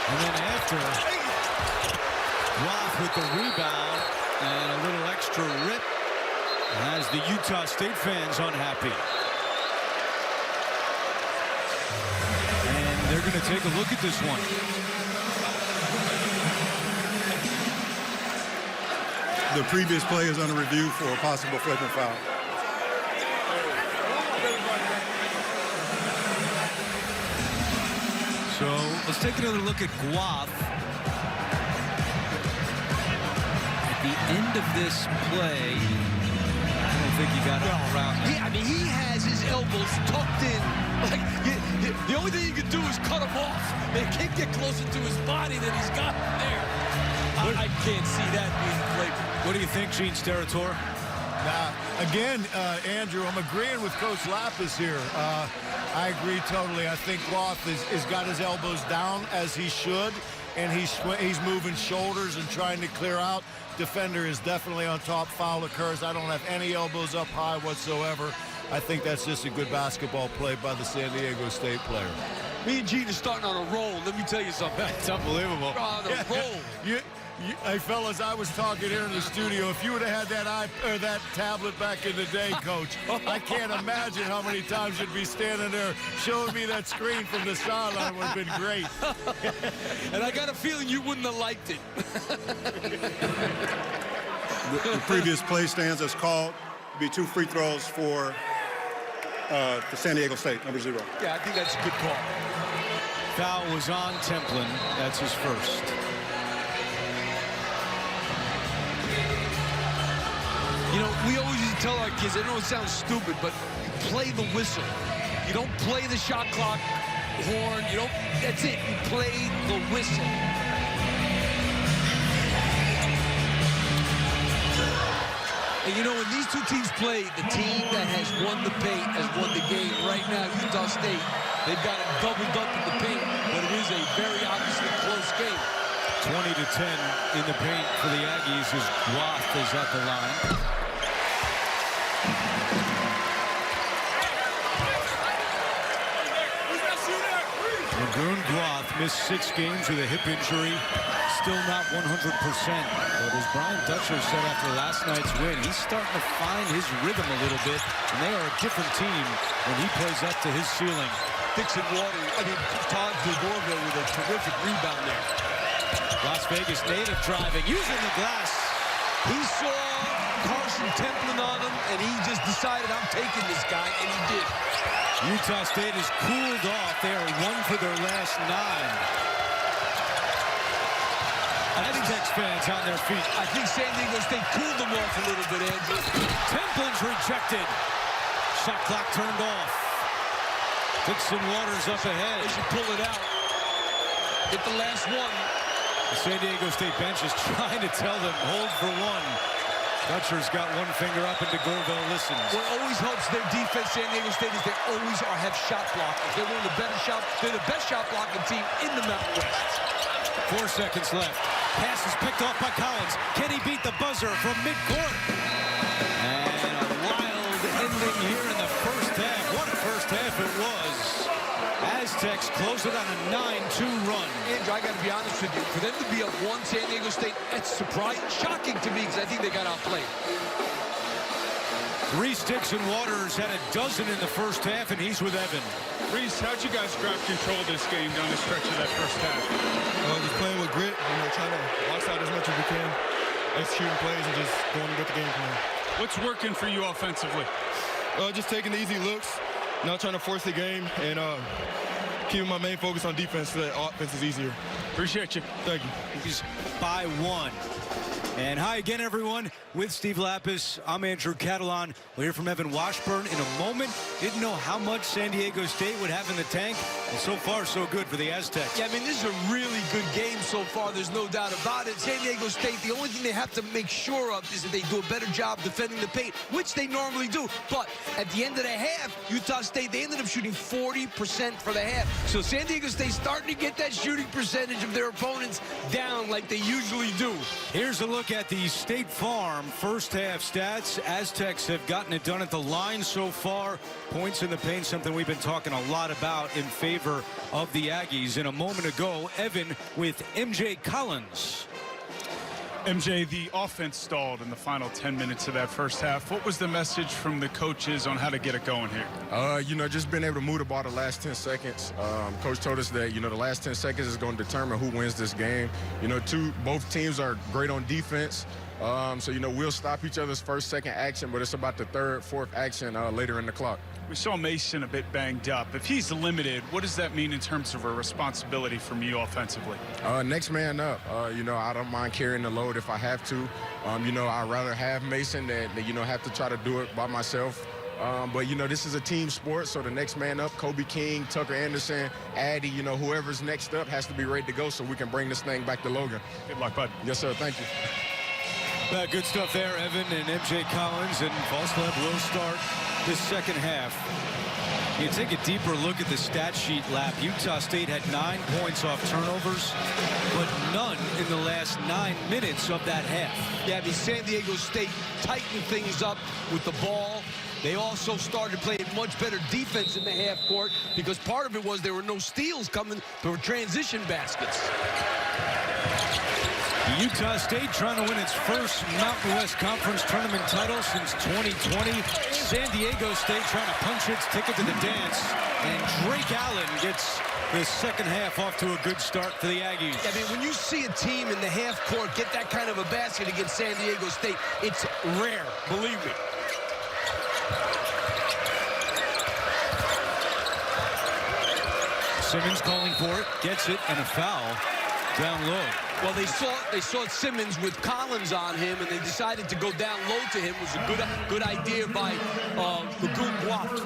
Speaker 1: And then after, Roth with the rebound and a little extra rip has the Utah State fans unhappy. And they're going to take a look at this one.
Speaker 4: The previous play is under review for a possible flipping foul.
Speaker 1: So let's take another look at Guath. At the end of this play, I don't think he got around that.
Speaker 3: Yeah, he has his elbows tucked in. Like, the only thing you can do is cut him off. They can't get closer to his body than he's got there. I can't see that being played.
Speaker 1: What do you think, Gene Steratore?
Speaker 18: Again, Andrew, I'm agreeing with Coach Lapis here. I agree totally. I think Roth has got his elbows down as he should, and he's moving shoulders and trying to clear out. Defender is definitely on top. Foul occurs. I don't have any elbows up high whatsoever. I think that's just a good basketball play by the San Diego State player.
Speaker 3: Me and Gene are starting on a roll. Let me tell you something.
Speaker 1: It's unbelievable.
Speaker 3: On a roll.
Speaker 18: Hey, fellas, I was talking here in the studio. If you would have had that tablet back in the day, Coach, I can't imagine how many times you'd be standing there showing me that screen from the sideline. Would have been great.
Speaker 3: And I got a feeling you wouldn't have liked it.
Speaker 4: The previous play stands as called. It'd be 2 free throws for the San Diego State, number 0.
Speaker 3: Yeah, I think that's a good call.
Speaker 1: Foul was on Templin. That's his first.
Speaker 3: You know, we always used to tell our kids, I know it sounds stupid, but play the whistle. You don't play the shot clock horn. You don't. That's it. You play the whistle. And you know, when these two teams play, the team that has won the paint has won the game. Right now, Utah State, they've got it doubled up in the paint, but it is a very obviously close game.
Speaker 1: 20-10 in the paint for the Aggies as Roth is at the line. Lagoon Groth missed 6 games with a hip injury. Still not 100%. But as Brian Dutcher said after last night's win, he's starting to find his rhythm a little bit. And they are a different team when he plays up to his ceiling.
Speaker 3: Dixon Todd DeGorville with a terrific rebound there.
Speaker 1: Las Vegas native driving, using the glass.
Speaker 3: He saw Carson Templin on him, and he just decided, I'm taking this guy, and he did.
Speaker 1: Utah State has cooled off. They are 1 for their last 9. Aztecs fans on their feet.
Speaker 3: I think San Diego State cooled them off a little bit, Andrew.
Speaker 1: Templin's rejected. Shot clock turned off. Dixon Waters up ahead.
Speaker 3: They should pull it out. Get the last one.
Speaker 1: The San Diego State bench is trying to tell them, hold for 1. Dutcher's got one finger up, and DeGorville listens.
Speaker 3: What always helps their defense, San Diego State, is they always have shot blockers. They're one of the better they're the best shot blocking team in the Mountain West.
Speaker 1: 4 seconds left. Pass is picked off by Collins. Can he beat the buzzer from midcourt? And a wild ending here in the first half. What a first half it was. Aztecs close it on a 9-2 run.
Speaker 3: Andrew, I got to be honest with you. For them to be up 1, San Diego State, that's surprising, shocking to me, because I think they got outplayed.
Speaker 1: Reese Dixon Waters had a dozen in the first half, and he's with Evan.
Speaker 2: Reese, how'd you guys grab control of this game down the stretch of that first half?
Speaker 5: Just playing with grit, trying to box out as much as we can, executing plays, and just going to get the game plan.
Speaker 2: What's working for you offensively?
Speaker 5: Just taking the easy looks, not trying to force the game, and keeping my main focus on defense so that offense is easier.
Speaker 2: Appreciate you.
Speaker 5: Thank you.
Speaker 1: He's by 1. And hi again, everyone. With Steve Lapis, I'm Andrew Catalan. We'll hear from Evan Washburn in a moment. Didn't know how much San Diego State would have in the tank. And so far, so good for the Aztecs.
Speaker 3: Yeah, I mean, this is a really good game so far. There's no doubt about it. San Diego State, the only thing they have to make sure of is that they do a better job defending the paint, which they normally do. But at the end of the half, Utah State, they ended up shooting 40% for the half. So San Diego State's starting to get that shooting percentage of their opponents down like they usually do.
Speaker 1: Here's a look at the State Farm first half stats. Aztecs have gotten it done at the line so far. Points in the paint, something we've been talking a lot about in favor of the Aggies. And a moment ago, Evan with MJ Collins.
Speaker 2: MJ, the offense stalled in the final 10 minutes of that first half. What was the message from the coaches on how to get it going here?
Speaker 10: Just being able to move the ball the last 10 seconds. Coach told us that, the last 10 seconds is going to determine who wins this game. Both teams are great on defense. We'll stop each other's first, second action, but it's about the third, fourth action later in the clock.
Speaker 2: We saw Mason a bit banged up. If he's limited, what does that mean in terms of a responsibility from you offensively?
Speaker 10: Next man up. I don't mind carrying the load if I have to. I'd rather have Mason than have to try to do it by myself. But this is a team sport, so the next man up, Kobe King, Tucker Anderson, Addy, whoever's next up has to be ready to go so we can bring this thing back to Logan.
Speaker 2: Good luck, bud.
Speaker 10: Yes, sir. Thank you.
Speaker 1: Good stuff there, Evan and MJ Collins, and Falstaff will start this second half. You take a deeper look at the stat sheet, Lap. Utah State had 9 points off turnovers, but none in the last 9 minutes of that half.
Speaker 3: Yeah, San Diego State tightened things up with the ball. They also started playing much better defense in the half court because part of it was there were no steals coming. There were transition baskets.
Speaker 1: Utah State trying to win its first Mountain West Conference tournament title since 2020. San Diego State trying to punch its ticket to the dance. And Drake Allen gets the second half off to a good start for the Aggies.
Speaker 3: I mean, when you see a team in the half court get that kind of a basket against San Diego State, it's rare, believe me.
Speaker 1: Simmons calling for it, gets it, and a foul down low.
Speaker 3: Well, they saw Simmons with Collins on him, and they decided to go down low to him. It was a good idea by Lagoon Groth.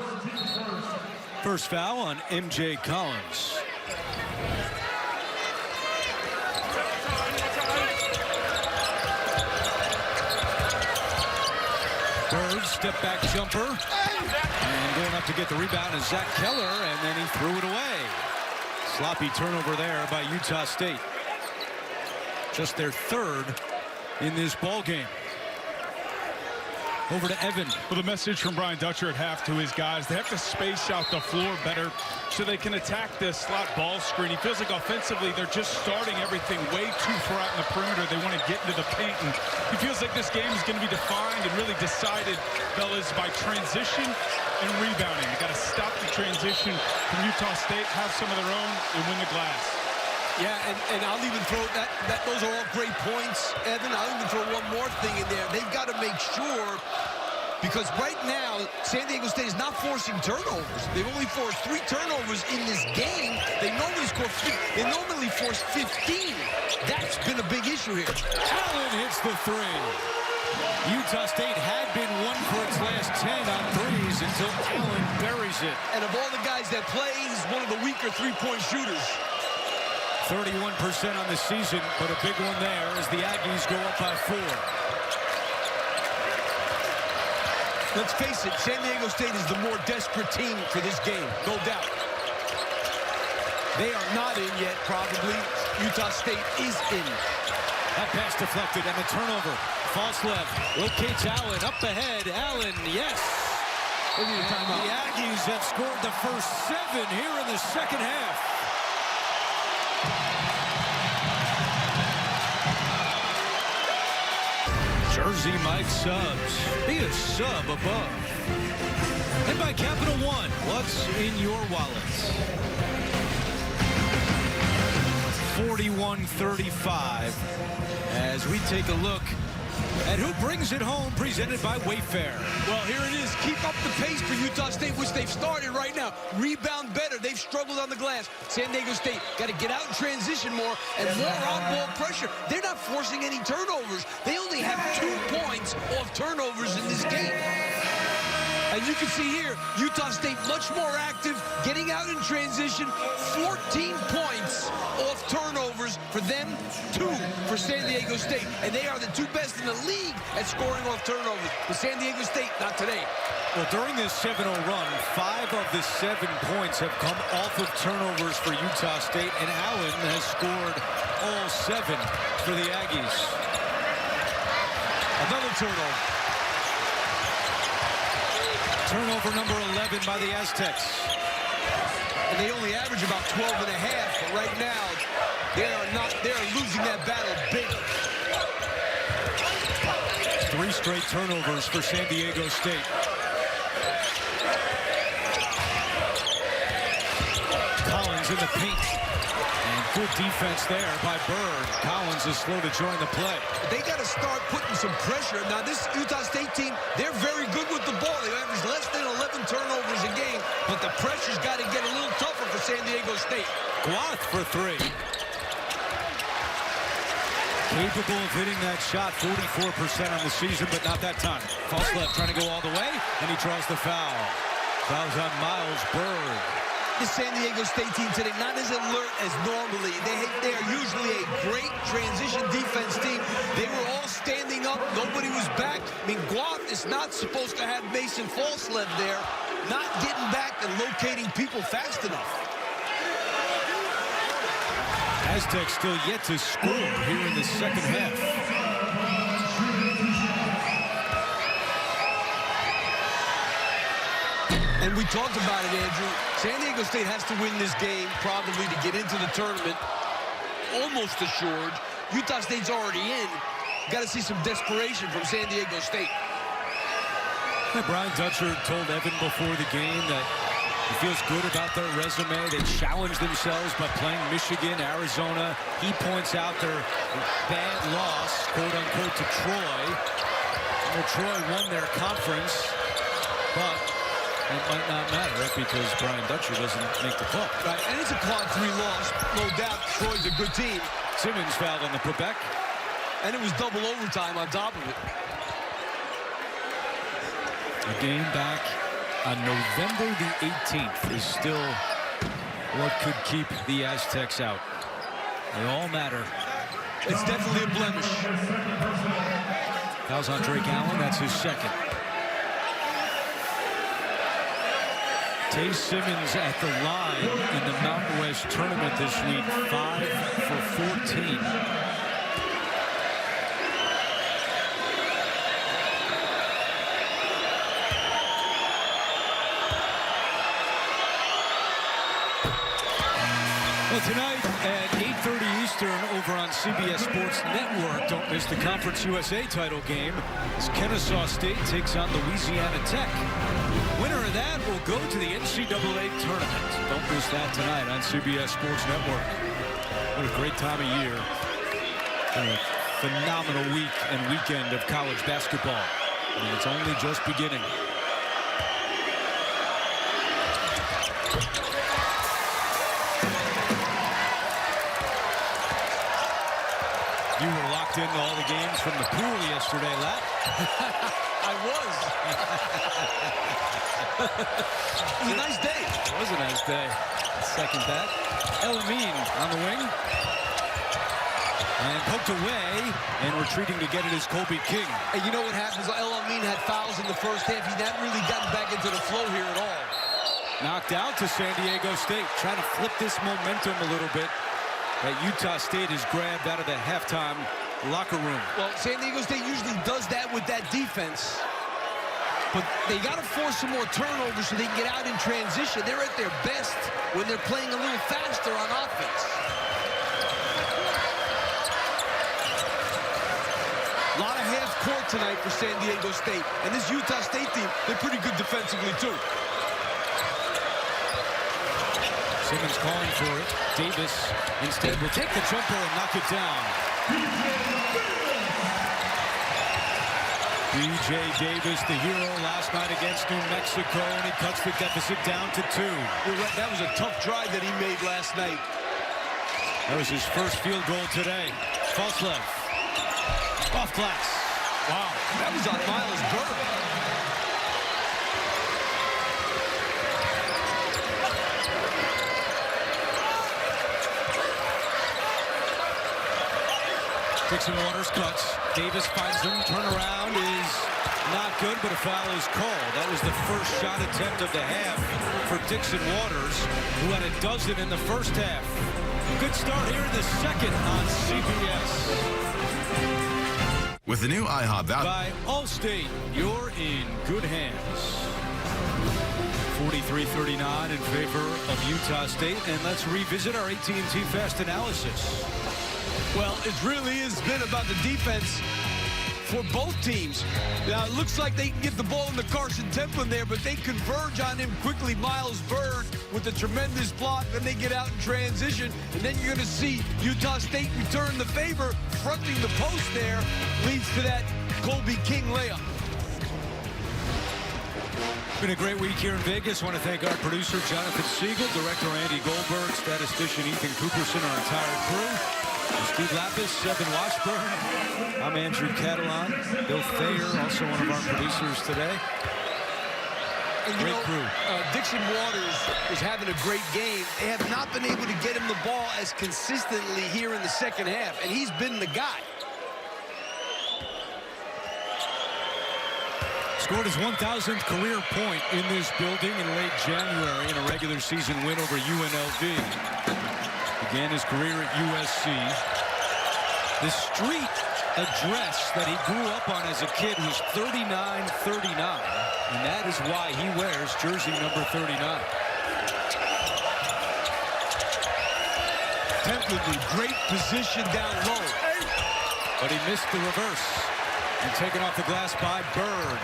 Speaker 1: First foul on MJ Collins. Bird, step back jumper. And going up to get the rebound is Zach Keller, and then he threw it away. Sloppy turnover there by Utah State. Just their third in this ball game. Over to Evan.
Speaker 2: Well, the message from Brian Dutcher at half to his guys, they have to space out the floor better so they can attack this slot ball screen. He feels like offensively they're just starting everything way too far out in the perimeter. They want to get into the paint, and he feels like this game is going to be defined and really decided, fellas, by transition and rebounding. They got to stop the transition from Utah State, have some of their own, and win the glass.
Speaker 3: Yeah, and I'll even throw that those are all great points, Evan. I'll even throw one more thing in there. They've got to make sure, because right now, San Diego State is not forcing turnovers. They've only forced 3 turnovers in this game. They normally force 15. That's been a big issue here.
Speaker 1: Allen hits the 3. Utah State had been 1 for its last 10 on threes until Allen buries it.
Speaker 3: And of all the guys that play, he's one of the weaker three-point shooters.
Speaker 1: 31% on the season, but a big one there as the Aggies go up by 4.
Speaker 3: Let's face it, San Diego State is the more desperate team for this game, no doubt. They are not in yet, probably. Utah State is in.
Speaker 1: That pass deflected and a turnover. False left, locates Allen, up ahead. Allen, yes. And the Aggies have scored the first 7 here in the second half. Jersey Mike subs. Be a sub above. And by Capital One, what's in your wallets? 41-35 as we take a look at who brings it home, presented by Wayfair.
Speaker 3: Well, here it is. Keep up the pace for Utah State, which they've started right now. Rebound better. They've struggled on the glass. San Diego State got to get out and transition more and more on-ball pressure. They're not forcing any turnovers. They only have 2 points off turnovers in this game. And you can see here, Utah State much more active, getting out in transition, 14 points off turnovers for them, 2 for San Diego State. And they are the 2 best in the league at scoring off turnovers. But San Diego State, not today.
Speaker 1: Well, during this 7-0 run, 5 of the 7 points have come off of turnovers for Utah State, and Allen has scored all 7 for the Aggies.
Speaker 3: Another turnover.
Speaker 1: Turnover number 11 by the Aztecs.
Speaker 3: And they only average about 12 and a half, but right now, they are losing that battle big.
Speaker 1: 3 straight turnovers for San Diego State. Collins in the paint. And good defense there by Bird. Collins is slow to join the play.
Speaker 3: They got to start putting some pressure. Now, this Utah State team, they're very good with the ball. They average less than 11 turnovers a game, but the pressure's got to get a little tougher for San Diego State.
Speaker 1: Guath for 3. Capable of hitting that shot, 44% on the season, but not that time. False left, trying to go all the way, and he draws the foul. Fouls on Miles Bird.
Speaker 3: The San Diego State team today, not as alert as normally. They are usually a great transition defense team. They were all standing up. Nobody was back. I mean, Guath is not supposed to have Mason Falslev there, not getting back and locating people fast enough.
Speaker 1: Aztecs still yet to score here in the second half.
Speaker 3: And we talked about it, Andrew. San Diego State has to win this game probably to get into the tournament. Almost assured. Utah State's already in. Got to see some desperation from San Diego State.
Speaker 1: Brian Dutcher told Evan before the game that he feels good about their resume. They challenged themselves by playing Michigan, Arizona. He points out their bad loss, quote-unquote, to Troy. Well, Troy won their conference, but it might not matter because Brian Dutcher doesn't make the call.
Speaker 3: Right, and it's a quad 3 loss. No doubt Troy's a good team.
Speaker 1: Simmons fouled on the putback.
Speaker 3: And it was double overtime on top of it.
Speaker 1: A game back on November the 18th is still what could keep the Aztecs out. They all matter.
Speaker 3: It's definitely a blemish.
Speaker 1: Fouls on Drake Allen. That's his second. Tay Simmons at the line in the Mountain West tournament this week. 5 for 14. Well, tonight at 8:30 Eastern over on CBS Sports Network, don't miss the Conference USA title game as Kennesaw State takes on Louisiana Tech. Winner of that will go to the NCAA tournament. Don't miss that tonight on CBS Sports Network. What a great time of year. And a phenomenal week and weekend of college basketball. And it's only just beginning. You were locked into all the games from the pool yesterday, Lat.
Speaker 3: I was. It was a nice day.
Speaker 1: It was a nice day. Second that. El Amin on the wing. And poked away. And retreating to get it is Kobe King.
Speaker 3: And you know what happens? El Amin had fouls in the first half. He's not really gotten back into the flow here at all.
Speaker 1: Knocked out to San Diego State. Trying to flip this momentum a little bit that Utah State has grabbed out of the halftime locker room.
Speaker 3: Well, San Diego State usually does that with that defense. But they got to force some more turnovers so they can get out in transition. They're at their best when they're playing a little faster on offense. A lot of half court tonight for San Diego State. And this Utah State team, they're pretty good defensively, too.
Speaker 1: Simmons calling for it. Davis instead will take the jumper and knock it down. B.J. Davis, the hero last night against New Mexico, and he cuts the deficit down to 2.
Speaker 3: You're right. That was a tough drive that he made last night.
Speaker 1: That was his first field goal today. Falslev. Off glass.
Speaker 3: Wow. That was on Miles Bird.
Speaker 1: Dixon Waters cuts. Davis finds him. Turnaround is not good, but a foul is called. That was the first shot attempt of the half for Dixon Waters, who had a dozen in the first half. Good start here in the second on CBS.
Speaker 6: With the new IHOP voucher.
Speaker 1: By Allstate, you're in good hands. 43-39 in favor of Utah State, and let's revisit our AT&T Fast Analysis.
Speaker 3: Well, it really has been about the defense for both teams. Now, it looks like they can get the ball in the Carson Templin there, but they converge on him quickly. Miles Bird with a tremendous block. Then they get out in transition, and then you're going to see Utah State return the favor. Fronting the post there leads to that Kobe King layup.
Speaker 1: Been a great week here in Vegas. I want to thank our producer, Jonathan Siegel, director Andy Goldberg, statistician Ethan Cooperson, our entire crew. Steve Lapis, Evan Washburn. I'm Andrew Catalan. Bill Thayer, also one of our producers today.
Speaker 3: And great crew. Dixon Waters is having a great game. They have not been able to get him the ball as consistently here in the second half, and he's been the guy.
Speaker 1: Scored his 1,000th career point in this building in late January in a regular season win over UNLV. Began his career at USC. The street address that he grew up on as a kid was 3939, and that is why he wears jersey number 39.
Speaker 3: Templin, great position down low.
Speaker 1: But he missed the reverse. And taken off the glass by Bird.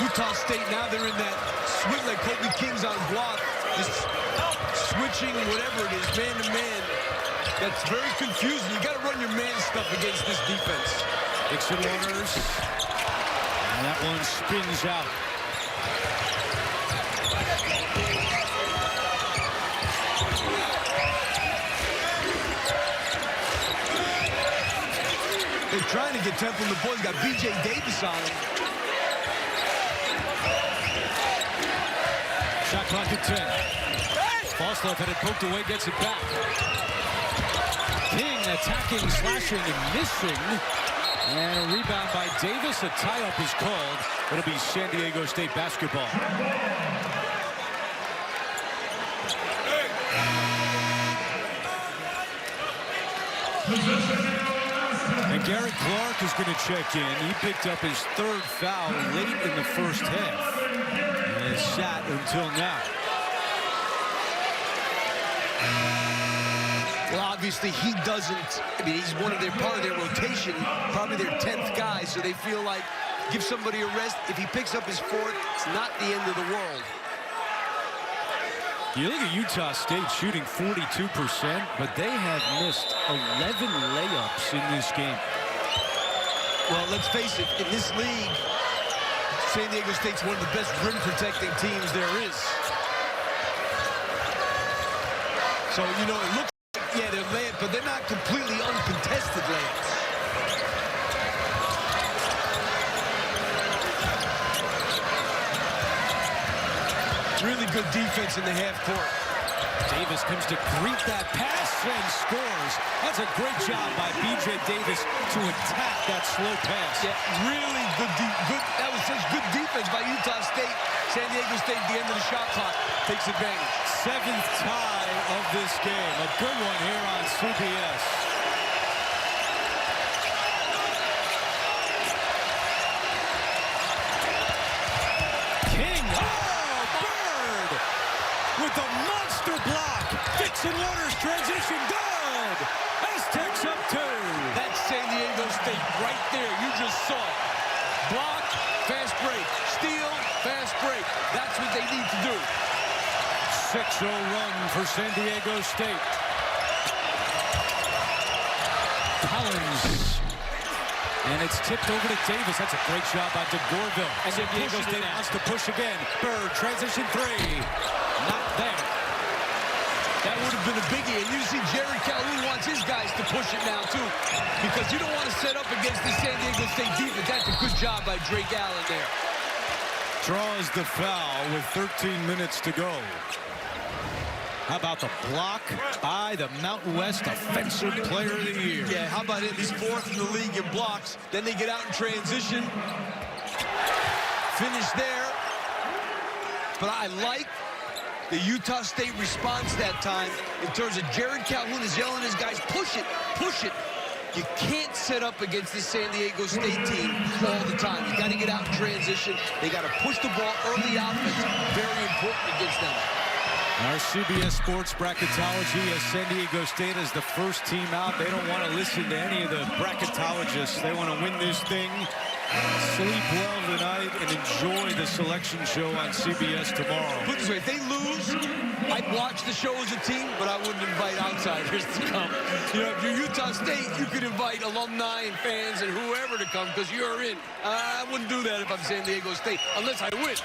Speaker 3: Utah State, now they're in that swing like Kobe King's on block. Just switching, whatever it is, man-to-man. That's very confusing. You got to run your man stuff against this defense.
Speaker 1: Dixon Waters. And that one spins out.
Speaker 3: They trying to get Temple in the boys. Got B.J. Davis on him.
Speaker 1: Shot clock at 10. Falstaff had it poked away, gets it back. King attacking, slashing, and missing. And a rebound by Davis. A tie-up is called. It'll be San Diego State basketball. And Garrett Clark is going to check in. He picked up his third foul late in the first half. And has sat until now.
Speaker 3: Well, obviously, he doesn't. I mean, he's part of their rotation, probably their 10th guy, so they feel like give somebody a rest. If he picks up his fourth, it's not the end of the world.
Speaker 1: You look at Utah State shooting 42%, but they have missed 11 layups in this game.
Speaker 3: Well, let's face it, in this league, San Diego State's one of the best rim-protecting teams there is. So, you know, it looks like, yeah, they're layups, but they're not completely uncontested layups. Really good defense in the half court.
Speaker 1: Davis comes to greet that pass and scores. That's a great job by B.J. Davis to attack that slow pass.
Speaker 3: Yeah, really good. That was such good defense by Utah State. San Diego State, at the end of the shot clock, takes advantage.
Speaker 1: 7th tie of this game. A good one here on CBS. King. With the monster block. Dixon Waters transition. Good. Aztecs up 2.
Speaker 3: That's San Diego State right there. You just saw it. Block, fast break. Steal, fast break. That's what they need to do.
Speaker 1: 6-0 run for San Diego State. Collins. And it's tipped over to Davis. That's a great job by DeGorville. And San Diego State wants to push again. Bird, transition 3. Not there.
Speaker 3: That would have been a biggie. And you see Jerry Calhoun wants his guys to push it now, too. Because you don't want to set up against the San Diego State defense. That's a good job by Drake Allen there.
Speaker 1: Draws the foul with 13 minutes to go. How about the block by the Mountain West Offensive Player of the Year?
Speaker 3: Yeah, how about him? He's 4th in the league in blocks. Then they get out in transition. Finish there. But I like the Utah State response that time in terms of Jared Calhoun is yelling at his guys, push it, push it. You can't set up against this San Diego State team all the time. You got to get out in transition. They got to push the ball early offense. Very important against them.
Speaker 1: Our CBS Sports bracketology has San Diego State as the first team out. They don't want to listen to any of the bracketologists. They want to win this thing, sleep well tonight, and enjoy the selection show on CBS tomorrow.
Speaker 3: Put it this way, if they lose, I'd watch the show as a team, but I wouldn't invite outsiders to come. You know, if you're Utah State, you could invite alumni and fans and whoever to come because you're in. I wouldn't do that if I'm San Diego State, unless I win.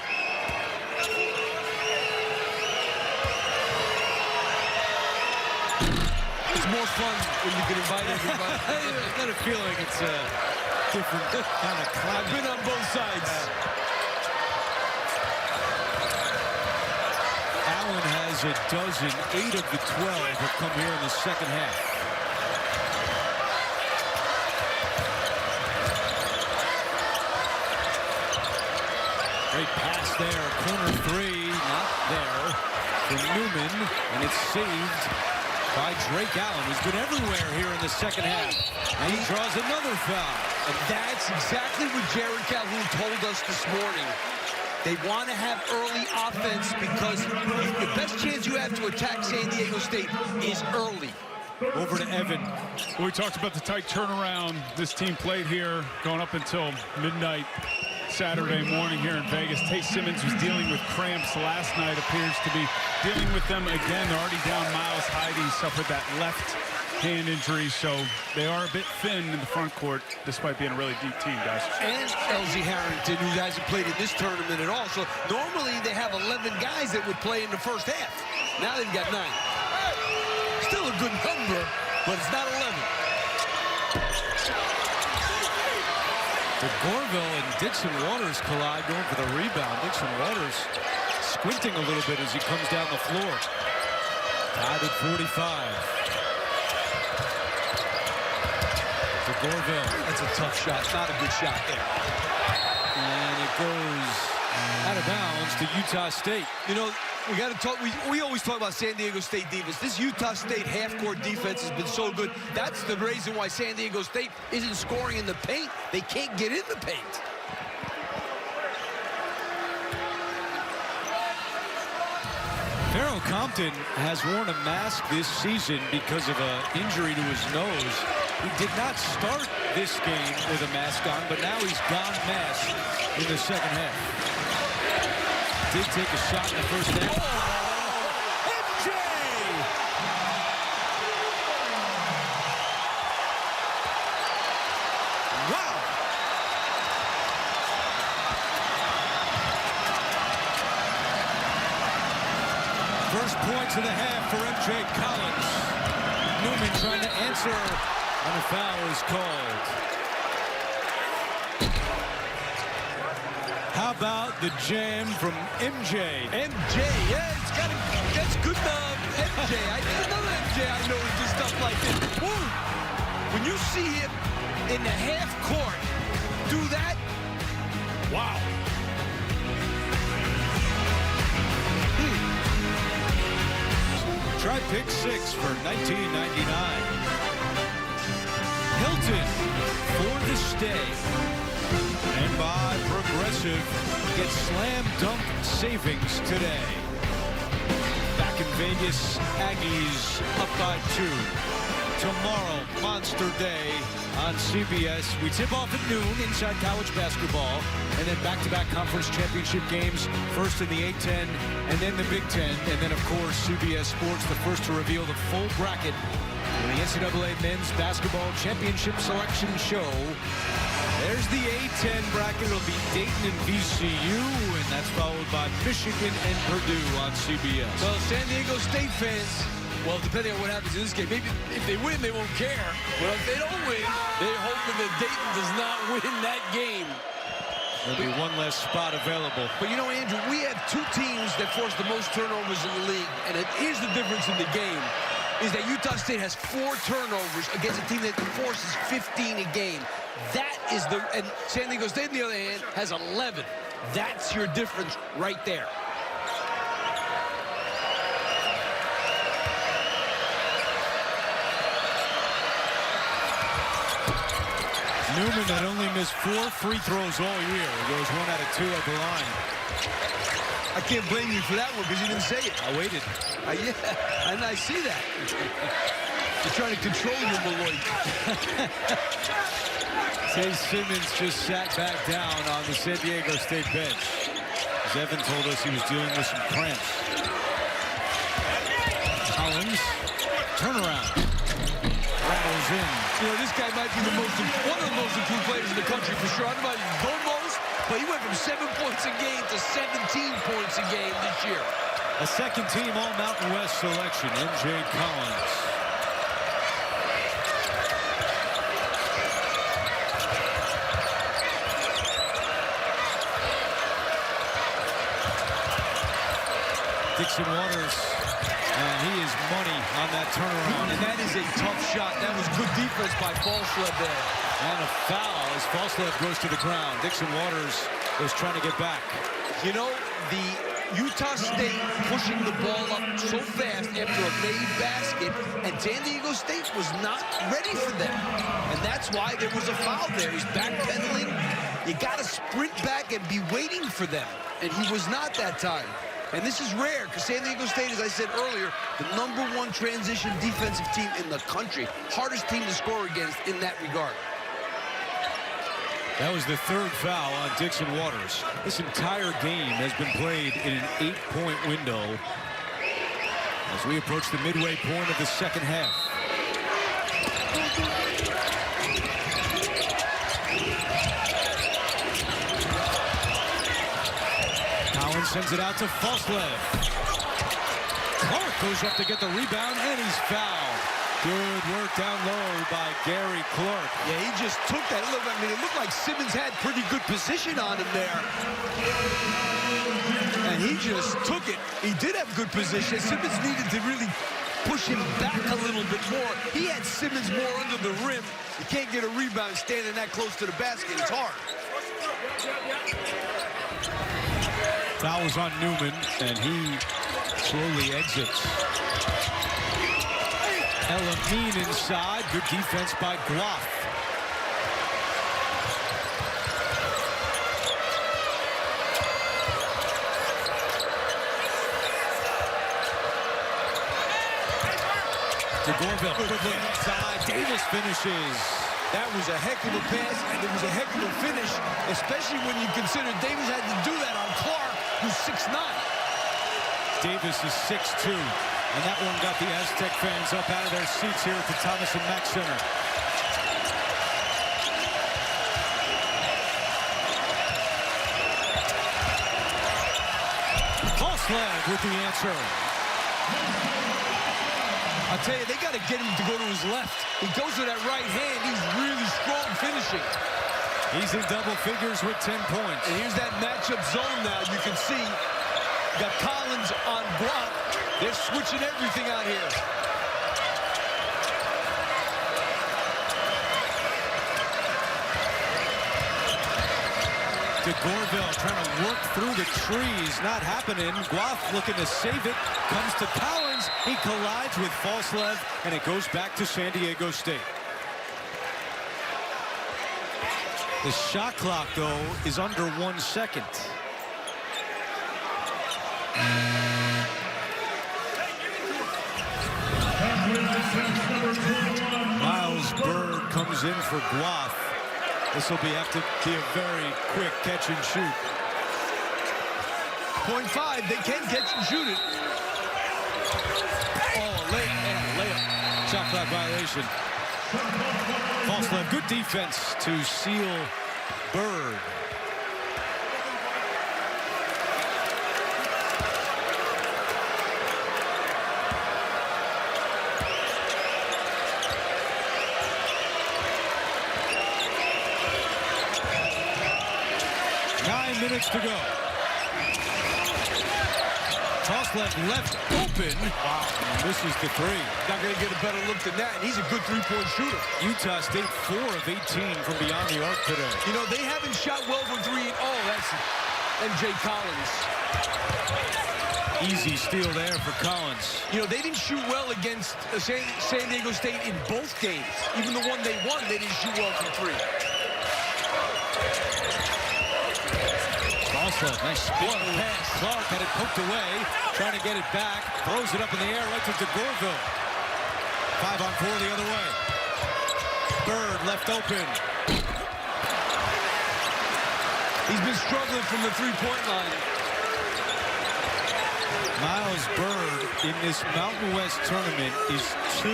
Speaker 3: It's more fun when you can invite everybody.
Speaker 1: I got a feeling it's a different kind of climate.
Speaker 3: I've been on both sides.
Speaker 1: Allen has a dozen. 8 of the 12 have come here in the second half. Great pass there. Corner 3. Not there for Newman. And it's saved by Drake Allen, who's been everywhere here in the second half. And he draws another foul.
Speaker 3: And that's exactly what Jared Calhoun told us this morning. They want to have early offense because the best chance you have to attack San Diego State is early.
Speaker 1: Over to Evan.
Speaker 2: We talked about the tight turnaround this team played here going up until midnight Saturday morning here in Vegas. Tay Simmons was dealing with cramps last night, appears to be dealing with them again. They're already down Miles Heide. He suffered that left hand injury, so they are a bit thin in the front court despite being a really deep team, guys.
Speaker 3: And LZ Harrington, who hasn't played in this tournament at all. So normally they have 11 guys that would play in the first half. Now they've got 9. Still a good number, but it's not 11.
Speaker 1: The Gorville and Dixon Waters collide, going for the rebound. Dixon Waters squinting a little bit as he comes down the floor. Tied at 45. To Gorville.
Speaker 3: That's a tough shot. It's not a good shot there.
Speaker 1: And it goes out of bounds to Utah State.
Speaker 3: You know, we got to talk. We always talk about San Diego State defense. This Utah State half-court defense has been so good. That's the reason why San Diego State isn't scoring in the paint. They can't get in the paint.
Speaker 1: Pharaoh Compton has worn a mask this season because of an injury to his nose. He did not start this game with a mask on, but now he's gone masked in the second half. Did take a shot in the first half. Oh, MJ! Wow! First points of the half for MJ Collins. Newman trying to answer, and a foul is called. How about the jam from MJ?
Speaker 3: MJ, yeah, it's got to, that's good MJ. There's another MJ I know who does stuff like this. Woo! When you see him in the half court do that, wow.
Speaker 1: Try pick 6 for 1999. Hilton for the stay. And by Progressive, get slam dunk savings today. Back in Vegas, Aggies up by 2. Tomorrow, Monster Day on CBS. We tip off at noon inside college basketball, and then back-to-back conference championship games, first in the A-10 and then the Big Ten, and then, of course, CBS Sports, the first to reveal the full bracket for the NCAA Men's Basketball Championship Selection Show. There's the A-10 bracket. It'll be Dayton and VCU, and that's followed by Michigan and Purdue on CBS.
Speaker 3: Well, San Diego State fans, well, depending on what happens in this game, maybe if they win, they won't care. But if they don't win, they're hoping that Dayton does not win that game.
Speaker 1: There'll be one less spot available.
Speaker 3: But you know, Andrew, we have two teams that force the most turnovers in the league, and here's the difference in the game, is that Utah State has 4 turnovers against a team that forces 15 a game. That is and San Diego State, on the other hand, has 11. That's your difference right there.
Speaker 1: Newman had only missed 4 free throws all year. He goes 1 out of 2 at the line.
Speaker 3: I can't blame you for that one because you didn't say it.
Speaker 1: I waited.
Speaker 3: Yeah, and I see that. You're trying to control your Malloy.
Speaker 1: Tay Simmons just sat back down on the San Diego State bench. As Evan told us, he was dealing with some cramps. Collins, turnaround. Rattles in.
Speaker 3: You know, this guy might be one of the most improved players in the country for sure. I don't know about the most, but he went from 7 points a game to 17 points a game this year.
Speaker 1: A second-team All-Mountain West selection, MJ Collins. Dixon Waters, and he is money on that turnaround.
Speaker 3: And that is a tough shot. That was good defense by Falsleb there.
Speaker 1: And a foul as Falsleb goes to the ground. Dixon Waters was trying to get back.
Speaker 3: You know, the Utah State pushing the ball up so fast after a made basket, and San Diego State was not ready for them. And that's why there was a foul there. He's backpedaling. You got to sprint back and be waiting for them. And he was not that time. And this is rare because San Diego State, as I said earlier, the #1 transition defensive team in the country. Hardest team to score against in that regard.
Speaker 1: That was the 3rd foul on Dixon Waters. This entire game has been played in an 8-point window as we approach the midway point of the second half. Collins sends it out to Falsleb. Clark goes up to get the rebound, and he's fouled. Good work down low by Gary Clark.
Speaker 3: Yeah, he just took that. It looked like Simmons had pretty good position on him there. And he just took it. He did have good position. Simmons needed to really push him back a little bit more. He had Simmons more under the rim. You can't get a rebound standing that close to the basket. It's hard.
Speaker 1: Foul was on Newman, and he slowly exits. Elamine inside. Good defense by Guaf. DeGorville quickly inside. Davis finishes.
Speaker 3: That was a heck of a pass, and it was a heck of a finish, especially when you consider Davis had to do that on Clark, who's 6'9".
Speaker 1: Davis is 6'2", and that one got the Aztec fans up out of their seats here at the Thomas and Mack Center. Falslev with the answer.
Speaker 3: I'll tell you, they got to get him to go to his left. He goes to that right hand. He's really strong finishing.
Speaker 1: He's in double figures with 10 points.
Speaker 3: And here's that matchup zone now. You can see, got Collins on block. They're switching everything out here.
Speaker 1: DeGorville trying to work through the trees. Not happening. Guaf looking to save it. Comes to Collins. He collides with Falslev, and it goes back to San Diego State. The shot clock, though, is under 1 second. Miles Bird comes in for Guaf. This will have to be a very quick catch and shoot.
Speaker 3: 0.5, they can catch and shoot it.
Speaker 1: Oh, layup. Shot clock violation. Falslev, good defense to seal Bird. Minutes to go. Falslev left open. Wow. Misses the three.
Speaker 3: Not going to get a better look than that. And he's a good three-point shooter.
Speaker 1: Utah State 4 of 18 from beyond the arc today.
Speaker 3: You know, they haven't shot well from three. Oh, that's MJ Collins.
Speaker 1: Easy steal there for Collins.
Speaker 3: You know, they didn't shoot well against San Diego State in both games. Even the one they won, they didn't shoot well from three.
Speaker 1: Also, nice spin pass. Clark had it poked away, trying to get it back. Throws it up in the air right to DeGorville. 5 on 4 the other way. Bird left open.
Speaker 3: He's been struggling from the three-point line.
Speaker 1: Miles Bird in this Mountain West tournament is 2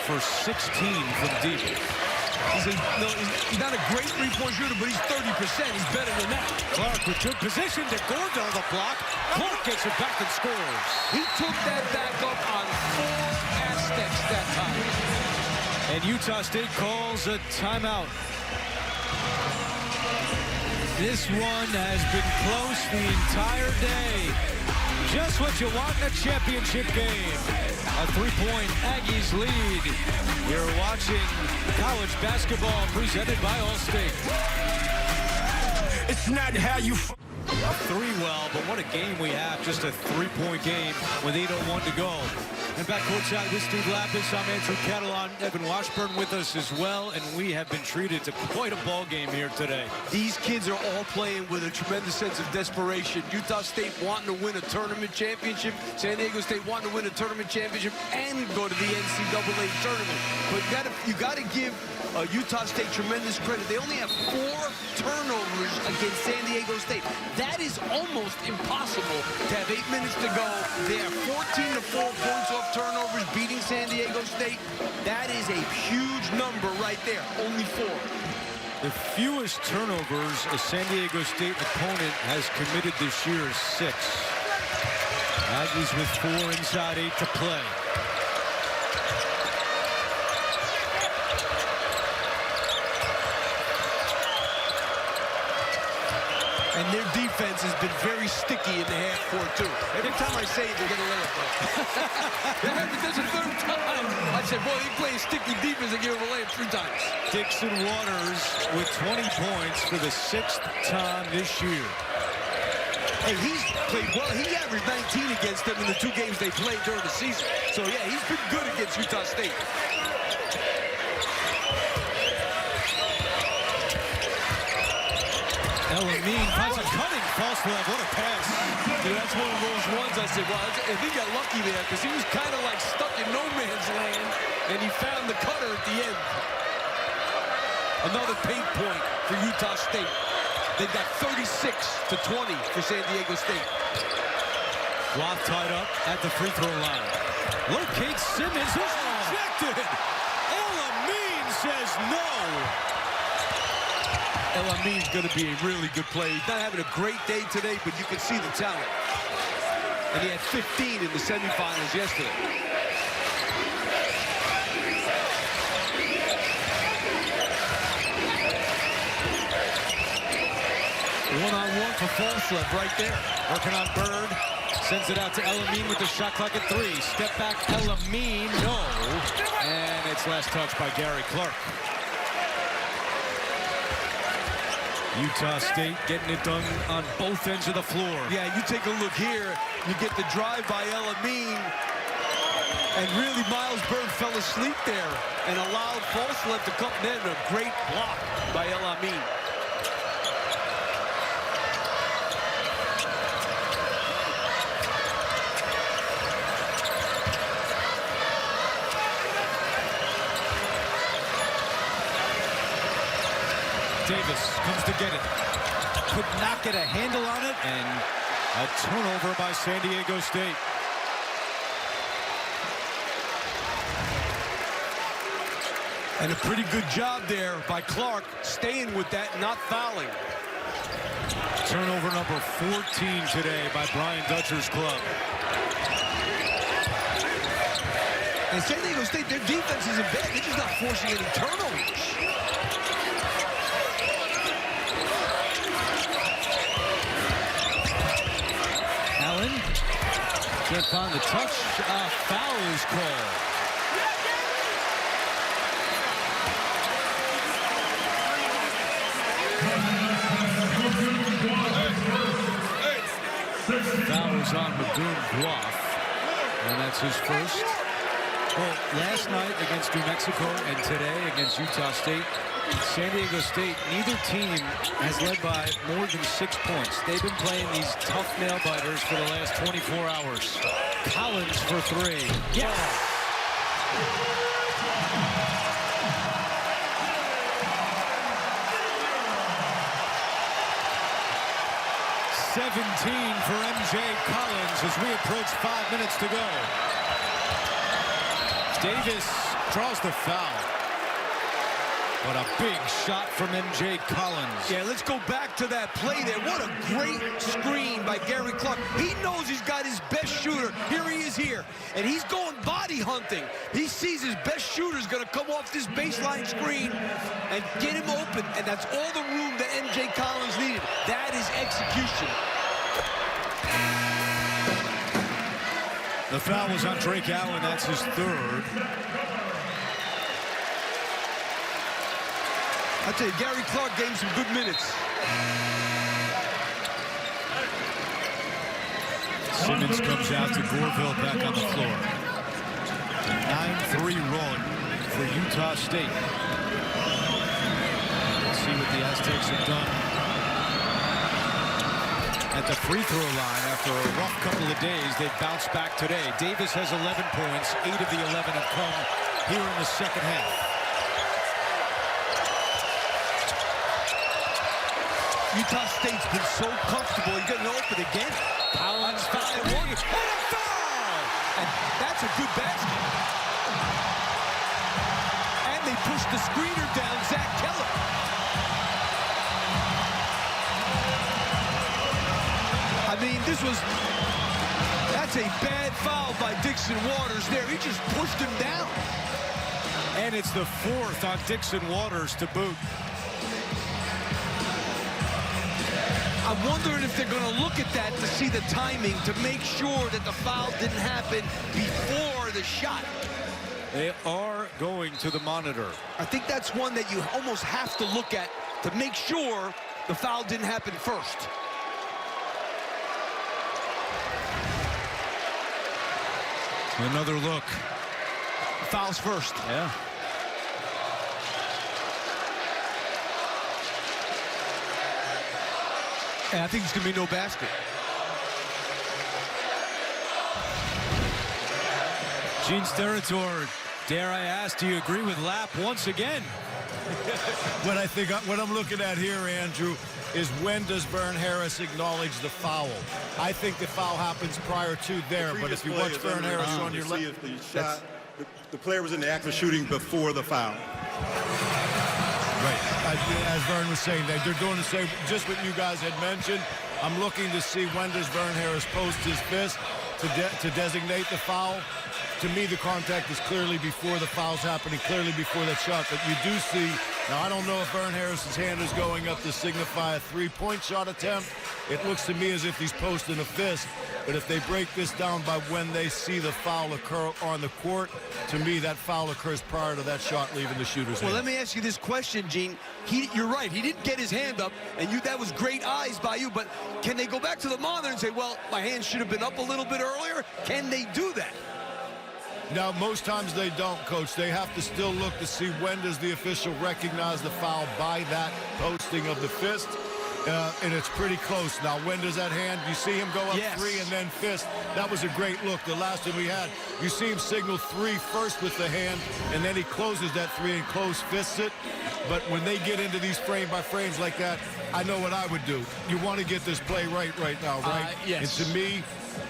Speaker 1: for 16 from deep.
Speaker 3: He's not a great three-point shooter, but he's 30%. He's better than that.
Speaker 1: Clark with good position. DeGorville the block. Clark gets it back and scores.
Speaker 3: He took that back up on 4 Aztecs that time.
Speaker 1: And Utah State calls a timeout. This one has been close the entire day. Just what you want in a championship game. A 3-point Aggies lead. You're watching college basketball presented by Allstate.
Speaker 12: It's not how you...
Speaker 1: 3 well, but what a game we have. Just a 3-point game with 8:01 to go. And back courtside with Steve Lapis, I'm Andrew Catalon, Evan Washburn with us as well, and we have been treated to quite a ball game here today.
Speaker 3: These kids are all playing with a tremendous sense of desperation. Utah State wanting to win a tournament championship, San Diego State wanting to win a tournament championship and go to the NCAA tournament. But you got to give Utah State tremendous credit. They only have 4 turnovers against San Diego State. That is almost impossible to have 8 minutes to go. They have 14 to 4 points off turnovers, beating San Diego State. That is a huge number right there. Only 4.
Speaker 1: The fewest turnovers a San Diego State opponent has committed this year is 6. Aggies with 4 inside 8 to play.
Speaker 3: And their defense has been very sticky in the half court, too. Every time I say it, they're going to let it go. There's a third time. I said, boy, they play a sticky defense and give them a layup 3 times.
Speaker 1: Dixon Waters with 20 points for the 6th time this year.
Speaker 3: Hey, he's played well. He averaged 19 against them in the 2 games they played during the season. So, yeah, he's been good against Utah State.
Speaker 1: Elamine finds a cutting false left. What a pass.
Speaker 3: Dude, that's one of those ones I said, well, if he got lucky there, because he was kind of like stuck in no man's land, and he found the cutter at the end. Another paint point for Utah State. They've got 36-20 for San Diego State.
Speaker 1: Roth tied up at the free throw line. Locates Simmons, who's rejected. Elamine says no.
Speaker 3: Elamine's going to be a really good player. He's not having a great day today, but you can see the talent. And he had 15 in the semifinals yesterday. One-on-one for Falslip right there.
Speaker 1: Working on Bird. Sends it out to Elamine with the shot clock at 3. Step back, Elamine, no. And it's last touch by Gary Clark. Utah State getting it done on both ends of the floor.
Speaker 3: Yeah, you take a look here. You get the drive by Elamine. And really, Miles Bird fell asleep there and allowed Falslip to come in. A great block by Elamine.
Speaker 1: Davis comes to get it. Could not get a handle on it, and a turnover by San Diego State.
Speaker 3: And a pretty good job there by Clark, staying with that, not fouling.
Speaker 1: Turnover number 14 today by Brian Dutcher's club.
Speaker 3: And San Diego State, their defense isn't bad. They're just not forcing any turnovers.
Speaker 1: Allen can't find the touch. Foul is called. Foul is on Magoon-Guaf, and that's his first. Well, last night against New Mexico and today against Utah State, San Diego State, neither team has led by more than 6 points. They've been playing these tough nail-biters for the last 24 hours. Collins for 3. Yeah. 17 for MJ Collins as we approach 5 minutes to go. Davis draws the foul. What a big shot from MJ Collins.
Speaker 3: Yeah, let's go back to that play there. What a great screen by Gary Clark. He knows he's got his best shooter. Here he is here. And he's going body hunting. He sees his best shooter's going to come off this baseline screen and get him open. And that's all the room that MJ Collins needed. That is execution.
Speaker 1: The foul was on Drake Allen. That's his 3rd.
Speaker 3: I tell you, Gary Clark gave him some good minutes.
Speaker 1: Simmons comes out to Goreville back on the floor. 9-3 run for Utah State. Let's see what the Aztecs have done at the free throw line. After a rough couple of days, they've bounced back today. Davis has 11 points. 8 of the 11 have come here in the second half.
Speaker 3: Utah State's been so comfortable. He's getting open again.
Speaker 1: Collins foul.
Speaker 3: And a foul! And that's a good basket. And they pushed the screener down, Zach Keller. I mean, that's a bad foul by Dixon Waters there. He just pushed him down.
Speaker 1: And it's the 4th on Dixon Waters to boot.
Speaker 3: I'm wondering if they're going to look at that to see the timing to make sure that the foul didn't happen before the shot.
Speaker 1: They are going to the monitor.
Speaker 3: I think that's one that you almost have to look at to make sure the foul didn't happen first.
Speaker 1: Another look.
Speaker 3: Fouls first.
Speaker 1: Yeah.
Speaker 3: And I think it's going to be no basket.
Speaker 1: Gene Steratore, dare I ask, do you agree with Lapp once again?
Speaker 18: What I'm looking at here, Andrew, is when does Vern Harris acknowledge the foul? I think the foul happens prior to there, but if you watch Vern Harris on your left,
Speaker 4: if the shot, the player was in the act of shooting before the foul.
Speaker 18: Right. As Vern was saying, they're doing the same, just what you guys had mentioned. I'm looking to see when does Vern Harris post his fist to designate the foul. To me, the contact is clearly before the foul's happening, clearly before that shot. But you do see, now I don't know if Vern Harris's hand is going up to signify a three-point shot attempt. It looks to me as if he's posting a fist. But if they break this down by when they see the foul occur on the court, to me, that foul occurs prior to that shot leaving the shooter's hand.
Speaker 3: Well, let me ask you this question, Gene. You're right. He didn't get his hand up, and that was great eyes by you. But can they go back to the monitor and say, well, my hand should have been up a little bit earlier? Can they do that?
Speaker 18: Now, most times they don't, Coach. They have to still look to see when does the official recognize the foul by that posting of the fist. And it's pretty close. Now, when does that hand, you see him go up three and then fist. That was a great look. The last one we had, you see him signal three first with the hand, and then he closes that three and close fists it. But when they get into these frame by frames like that, I know what I would do. You want to get this play right now, right?
Speaker 3: Yes.
Speaker 18: And to me,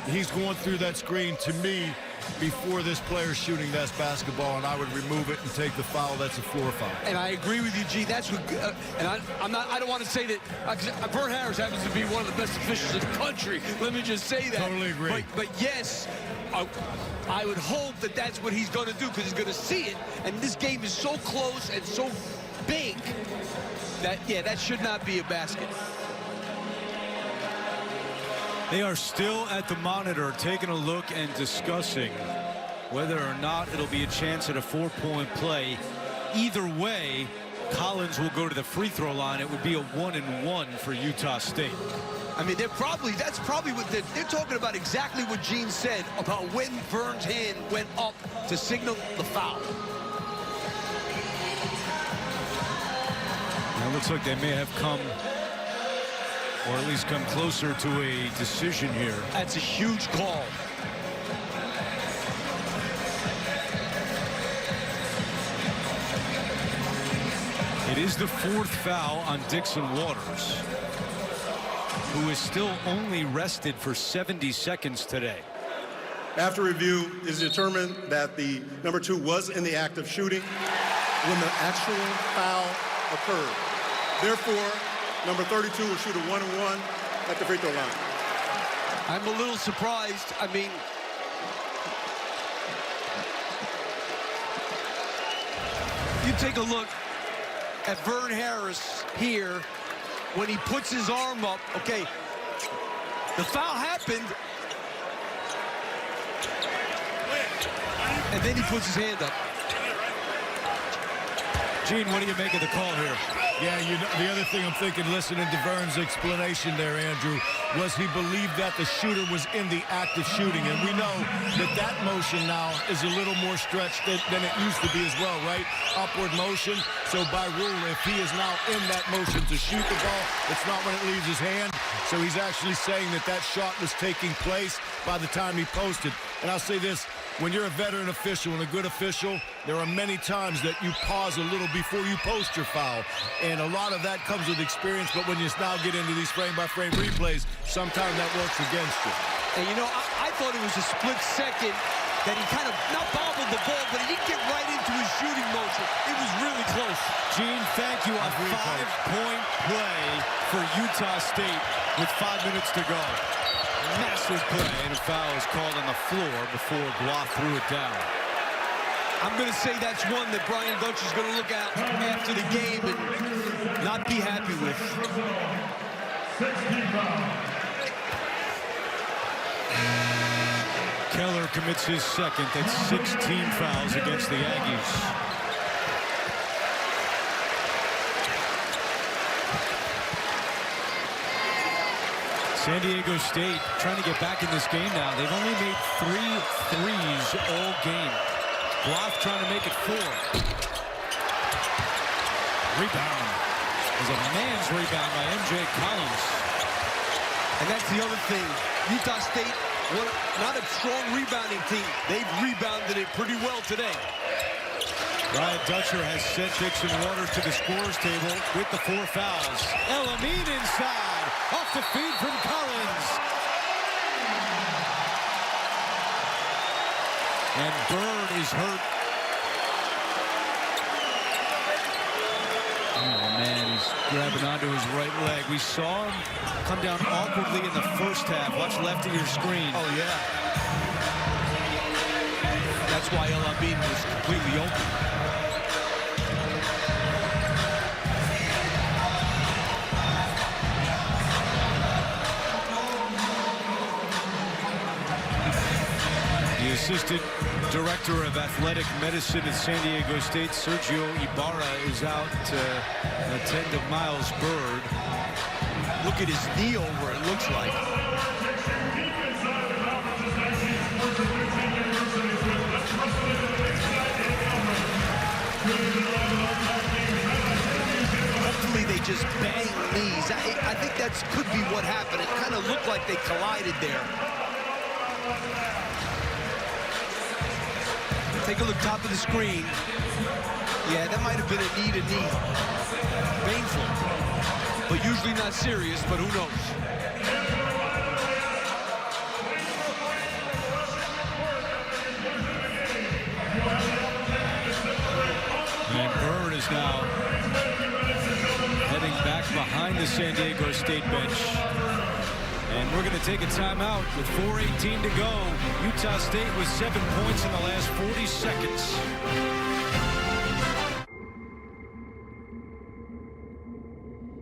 Speaker 18: he's going through that screen, to me, before this player's shooting that basketball, and I would remove it and take the foul. That's a floor foul.
Speaker 3: And I agree with you, Gene. That's what. And I don't want to say that. Vern Harris happens to be one of the best officials in the country. Let me just say that.
Speaker 18: Totally agree.
Speaker 3: But yes, I would hope that that's what he's going to do, because he's going to see it. And this game is so close and so big that that should not be a basket.
Speaker 1: They are still at the monitor taking a look and discussing whether or not it'll be a chance at a 4-point play. Either way, Collins will go to the free throw line. It would be a 1-and-1 for Utah State.
Speaker 3: I mean, that's probably what they're talking about, exactly what Gene said about when Vern's hand went up to signal the foul.
Speaker 1: Now it looks like they may have come, or at least come closer to a decision here.
Speaker 3: That's a huge call.
Speaker 1: It is the 4th foul on Dixon Waters, who is still only rested for 70 seconds today.
Speaker 4: After review, it is determined that the number 2 was in the act of shooting when the actual foul occurred. Therefore, number 32 will shoot a 1-and-1 at the free throw line.
Speaker 3: I'm a little surprised. I mean, you take a look at Vern Harris here when he puts his arm up. Okay, the foul happened, and then he puts his hand up.
Speaker 1: Gene, what do you make of the call here?
Speaker 18: Yeah, the other thing I'm thinking, listening to Vern's explanation there, Andrew, was he believed that the shooter was in the act of shooting. And we know that motion now is a little more stretched than it used to be as well, right? Upward motion. So by rule, if he is now in that motion to shoot the ball, it's not when it leaves his hand. So he's actually saying that shot was taking place by the time he posted. And I'll say this, when you're a veteran official and a good official, there are many times that you pause a little before you post your foul. And a lot of that comes with experience, but when you now get into these frame-by-frame replays, sometimes that works against you.
Speaker 3: And you know, I thought it was a split second that he kind of not bobbled the ball, but he didn't get right into his shooting motion. It was really close.
Speaker 1: Gene, thank you. A 5-point play for Utah State with 5 minutes to go. Massive play, and a foul is called on the floor before Blois threw it down.
Speaker 3: I'm going to say that's one that Brian Dutch is going to look at after the game and not be happy with.
Speaker 1: Keller commits his second. That's 16 fouls against the Aggies. San Diego State trying to get back in this game now. They've only made 3 threes all game. Bloth trying to make it 4. Rebound. There's a man's rebound by M.J. Collins.
Speaker 3: And that's the other thing. Utah State, not a strong rebounding team. They've rebounded it pretty well today.
Speaker 1: Brian Dutcher has sent Dixon Waters to the scorer's table with the 4 fouls. El Amin inside. Off the feed from Collins. And Bird is hurt. Oh, man, he's grabbing onto his right leg. We saw him come down awkwardly in the first half. Watch left of your screen.
Speaker 3: Oh, yeah. That's why El Amin was completely open.
Speaker 1: The assistant director of athletic medicine at San Diego State, Sergio Ibarra, is out to attend to Miles Bird.
Speaker 3: Look at his knee over, it looks like. Hopefully they just bang knees. I think that could be what happened. It kind of looked like they collided there. Take a look top of the screen. Yeah, that might have been a knee-to-knee. Painful, but usually not serious, but who knows?
Speaker 1: And Bird is now heading back behind the San Diego State bench. And we're going to take a timeout with 4:18 to go. Utah State with 7 points in the last 40 seconds.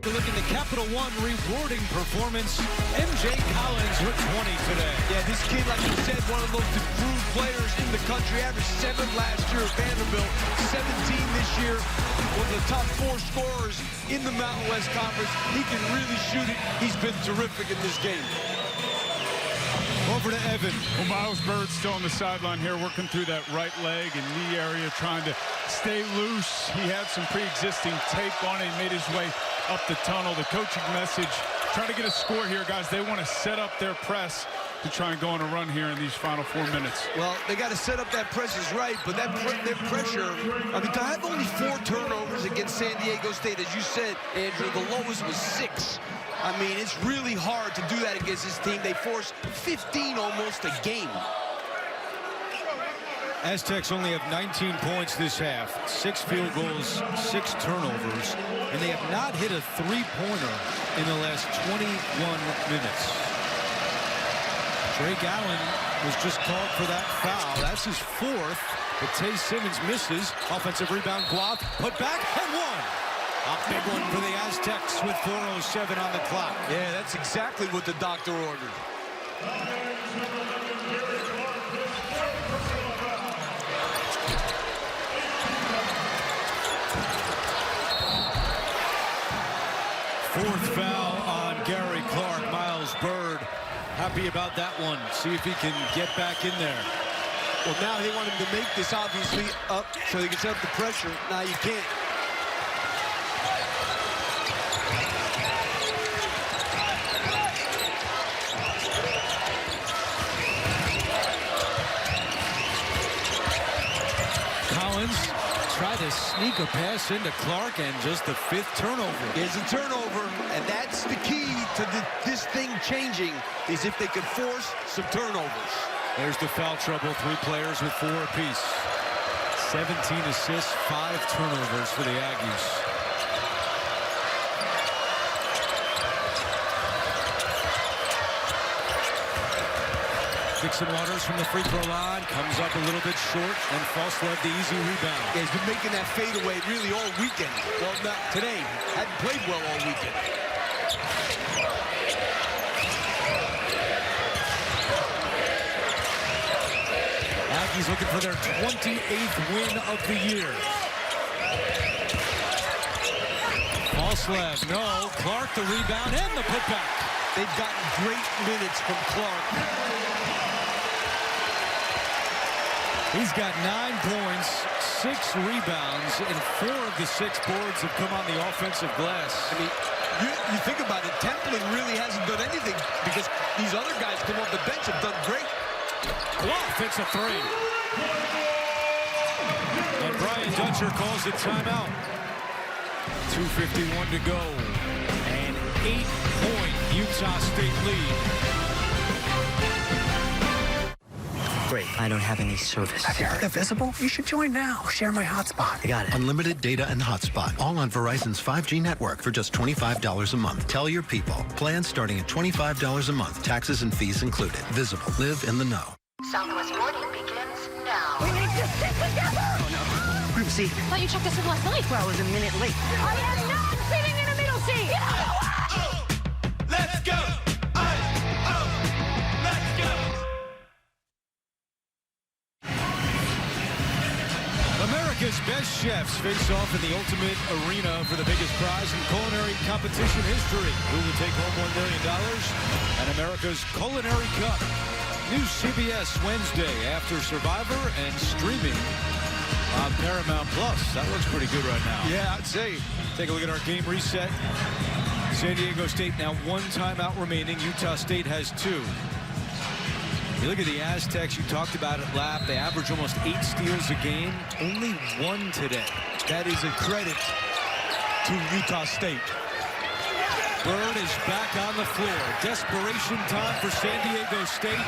Speaker 1: Look at the Capital One rewarding performance. M.J. Collins with 20 today.
Speaker 3: Yeah, this kid, like you said, one of the most improved players in the country. Averaged 7 last year at Vanderbilt, 17 this year. One of the top 4 scorers in the Mountain West Conference. He can really shoot it. He's been terrific in this game.
Speaker 1: Over to Evan.
Speaker 2: Well, Miles Bird still on the sideline here, working through that right leg and knee area, trying to stay loose. He had some pre-existing tape on it. He made his way up the tunnel. The coaching message, trying to get a score here, guys. They want to set up their press to try and go on a run here in these final 4 minutes.
Speaker 3: Well, they got to set up that press is right, but that their pressure, I mean, to have only 4 turnovers against San Diego State, as you said, Andrew, the lowest was 6. I mean, it's really hard to do that against this team. They force 15 almost a game.
Speaker 1: Aztecs only have 19 points this half, 6 field goals, 6 turnovers, and they have not hit a 3-pointer in the last 21 minutes. Drake Allen was just called for that foul. That's his 4th, but Tay Simmons misses. Offensive rebound, Bloth, put back, and 1. A big one for the Aztecs with 4:07 on the clock.
Speaker 3: Yeah, that's exactly what the doctor ordered.
Speaker 1: Fourth foul on Gary Clark. Miles Bird happy about that one. See if he can get back in there.
Speaker 3: Well, now they want him to make this obviously up so they can set up the pressure. Now you can't.
Speaker 1: Tried to sneak a pass into Clark, and just the 5th turnover.
Speaker 3: There's a turnover, and that's the key to this thing changing, is if they can force some turnovers.
Speaker 1: There's the foul trouble. 3 players with 4 apiece. 17 assists, 5 turnovers for the Aggies. Dixon Waters from the free throw line comes up a little bit short, and Falslev the easy rebound.
Speaker 3: Yeah, he's been making that fadeaway really all weekend. Well, not today. Hadn't played well all weekend.
Speaker 1: looking for their 28th win of the year. Falslev, no. Clark the rebound and the putback.
Speaker 3: They've gotten great minutes from Clark.
Speaker 1: He's got 9 points, 6 rebounds, and 4 of the 6 boards have come on the offensive glass.
Speaker 3: I mean, you think about it, Templin really hasn't done anything because these other guys come off the bench have done great.
Speaker 1: Clough hits a 3. And Brian Dutcher calls it timeout. 2:51 to go. An 8-point Utah State lead.
Speaker 17: Great, I don't have any service.
Speaker 16: Have you heard of Visible? You should join now. Share my hotspot.
Speaker 17: I got it.
Speaker 6: Unlimited data and hotspot, all on Verizon's 5G network for just $25 a month. Tell your people. Plans starting at $25 a month. Taxes and fees included. Visible. Live in the know.
Speaker 8: Southwest morning begins now.
Speaker 9: We need to stick together! Oh, no. Group C.
Speaker 8: I thought you checked us in last night.
Speaker 9: Well, I was a minute late.
Speaker 8: I am not sitting in a middle seat.
Speaker 2: Let's go! Let's go!
Speaker 1: America's best chefs face off in the ultimate arena for the biggest prize in culinary competition history. Who will take home $1 million and America's Culinary Cup? New CBS Wednesday after Survivor and streaming on Paramount Plus. That looks pretty good right now.
Speaker 3: Yeah, I'd say.
Speaker 1: Take a look at our game reset. San Diego State now 1 timeout remaining. Utah State has 2. You look at the Aztecs, you talked about it, Lap. They average almost 8 steals a game. Only 1 today.
Speaker 3: That is a credit to Utah State.
Speaker 1: Bird is back on the floor. Desperation time for San Diego State.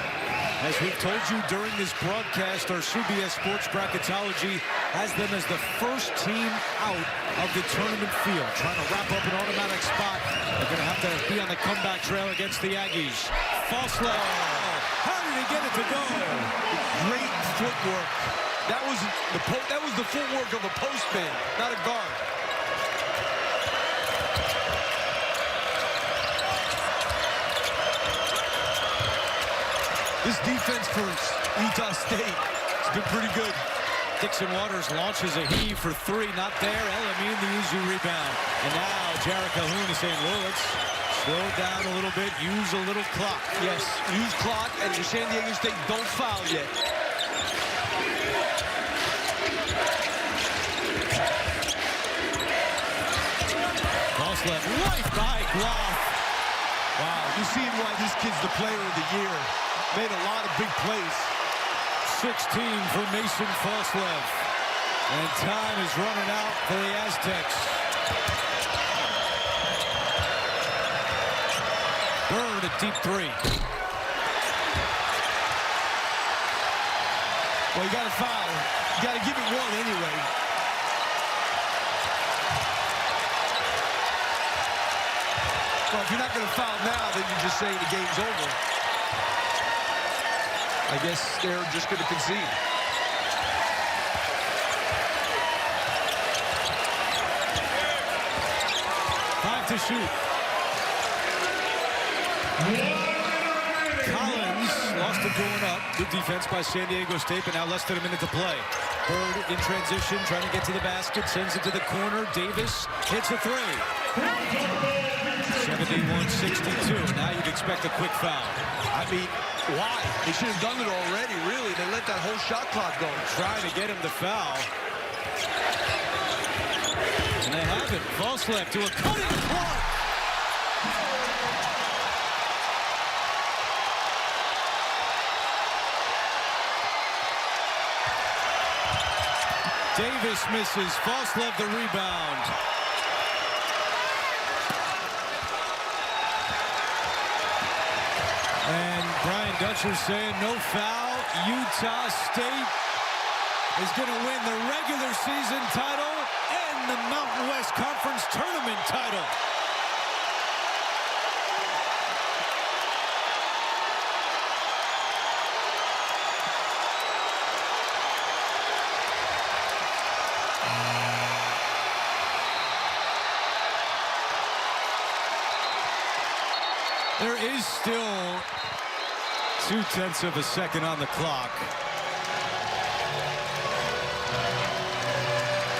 Speaker 1: As we've told you during this broadcast, our CBS Sports Bracketology has them as the first team out of the tournament field. Trying to wrap up an automatic spot. They're going to have to be on the comeback trail against the Aggies. Falslev. How did he get it to go?
Speaker 3: Great footwork. That was the footwork of a postman, not a guard. This defense for Utah State has been pretty good.
Speaker 1: Dixon Waters launches a heave for 3. Not there. Elamine the easy rebound. And now Jarrett Calhoun is saying, well, let's slow down a little bit, use a little clock.
Speaker 3: Yes, use clock, and the San Diego State don't foul yet.
Speaker 1: Falslev right by Clough.
Speaker 3: Wow, you see why this kid's the player of the year. Made a lot of big plays.
Speaker 1: 16 for Mason Falslev. And time is running out for the Aztecs. Bird a deep 3.
Speaker 3: Well, you got to foul. You got to give it 1 anyway. Well, if you're not going to foul now, then you're just saying the game's over. I guess they're just going to concede.
Speaker 1: Five to shoot. Collins lost it going up. Good defense by San Diego State, but now less than a minute to play. Bird in transition, trying to get to the basket, sends it to the corner. Davis hits a 3. 71-62. Now you'd expect a quick foul.
Speaker 3: I mean, why? They should have done it already, really. They let that whole shot clock go.
Speaker 1: Trying to get him to foul. And they have it. Falslev to a cutting Clark. Davis misses. Falslev the rebound. And Brian Dutcher saying no foul. Utah State is going to win the regular season title and the Mountain West Conference tournament title. There is still 0.2 of a second on the clock.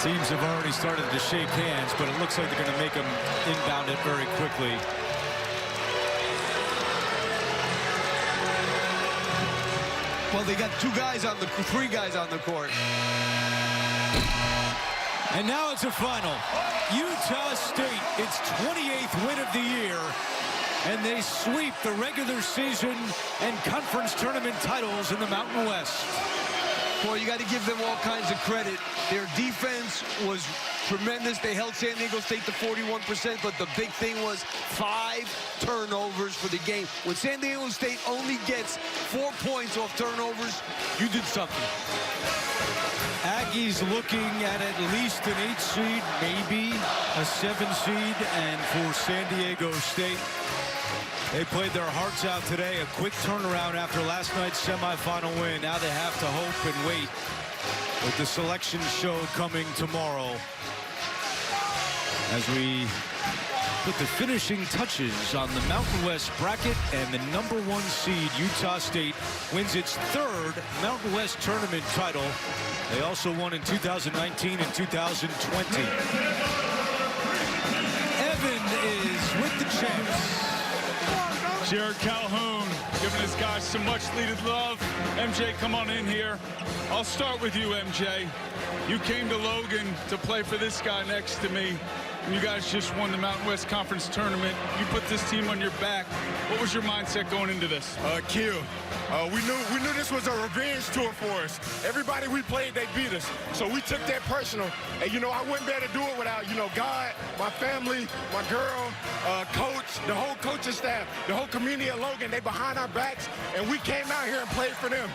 Speaker 1: Teams have already started to shake hands, but it looks like they're going to make them inbound it very quickly.
Speaker 3: Well, they got three guys on the court.
Speaker 1: And now it's a final. Utah State, its 28th win of the year, and they sweep the regular season and conference tournament titles in the Mountain West.
Speaker 3: Well, you got to give them all kinds of credit. Their defense was tremendous. They held San Diego State to 41%, but the big thing was 5 turnovers for the game. When San Diego State only gets 4 points off turnovers, you did something.
Speaker 1: Aggies looking at least an 8 seed, maybe a 7 seed, and for San Diego State, they played their hearts out today. A quick turnaround after last night's semifinal win. Now they have to hope and wait with the selection show coming tomorrow as we put the finishing touches on the Mountain West bracket, and the #1 seed Utah State wins its 3rd Mountain West tournament title. They also won in 2019 and 2020. Evan is with the champs.
Speaker 2: Jared Calhoun giving his guys some much needed love. MJ, come on in here. I'll start with you, MJ. You came to Logan to play for this guy next to me. And you guys just won the Mountain West Conference tournament. You put this team on your back. What was your mindset going into this?
Speaker 5: Kill. We knew this was a revenge tour for us. Everybody we played, they beat us. So we took that personal. And, you know, I wouldn't be able to do it without, you know, God, my family, my girl, coach, the whole coaching staff, the whole community of Logan. They behind our backs, and we came out here and played for them.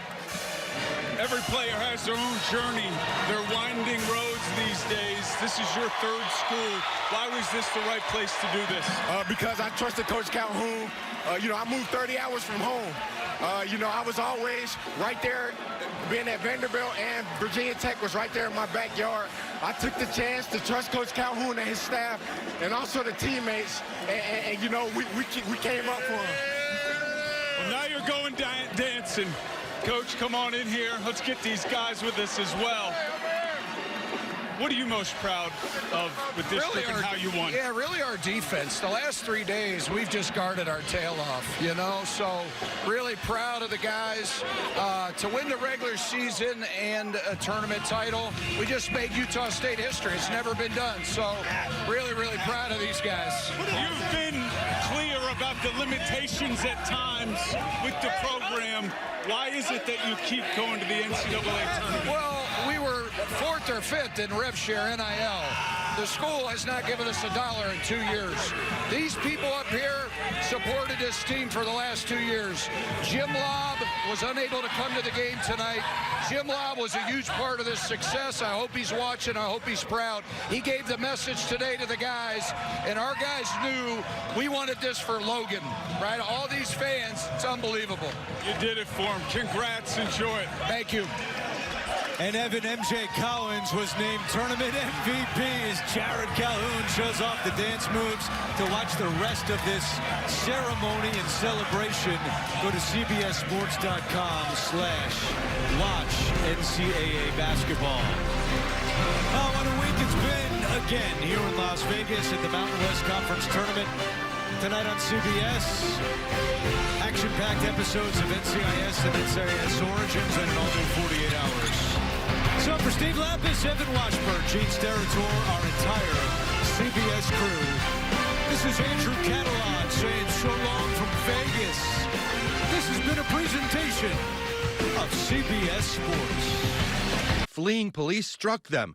Speaker 2: Every player has their own journey. They're winding roads these days. This is your 3rd school. Why was this the right place to do this?
Speaker 5: Because I trusted Coach Calhoun. You know, I moved 30 hours from home. You know, I was always right there, being at Vanderbilt, and Virginia Tech was right there in my backyard. I took the chance to trust Coach Calhoun and his staff, and also the teammates, and you know, we came up for him.
Speaker 2: Well, now you're going dancing. Coach, come on in here. Let's get these guys with us as well. What are you most proud of with this trip and how you won?
Speaker 19: Yeah, really our defense. The last 3 days, we've just guarded our tail off, you know? So really proud of the guys. To win the regular season and a tournament title, we just made Utah State history. It's never been done. So really, really proud of these guys.
Speaker 2: You've been clear about the limitations at times with the program. Why is it that you keep going to the NCAA tournament?
Speaker 19: Well, we were 4th or 5th in rev share NIL. The school has not given us $1 in 2 years. These people up here supported this team for the last 2 years. Jim Lobb was unable to come to the game tonight. Jim Lobb was a huge part of this success. I hope he's watching. I hope he's proud. He gave the message today to the guys, and our guys knew we wanted this for Logan, right? All these fans, it's unbelievable.
Speaker 2: You did it for him. Congrats. Enjoy it.
Speaker 19: Thank you.
Speaker 1: And Evan MJ Collins was named tournament MVP as Jared Calhoun shows off the dance moves. To watch the rest of this ceremony and celebration, go to cbssports.com/watch NCAA basketball. Oh, what a week it's been again here in Las Vegas at the Mountain West Conference Tournament. Tonight on CBS, action-packed episodes of NCIS and NCIS Origins in an all-new 48 hours. So for Steve Lapis, Evan Washburn, Gene Steratore, our entire CBS crew, this is Andrew Catalan saying so long from Vegas. This has been a presentation of CBS Sports.
Speaker 7: Fleeing police struck them.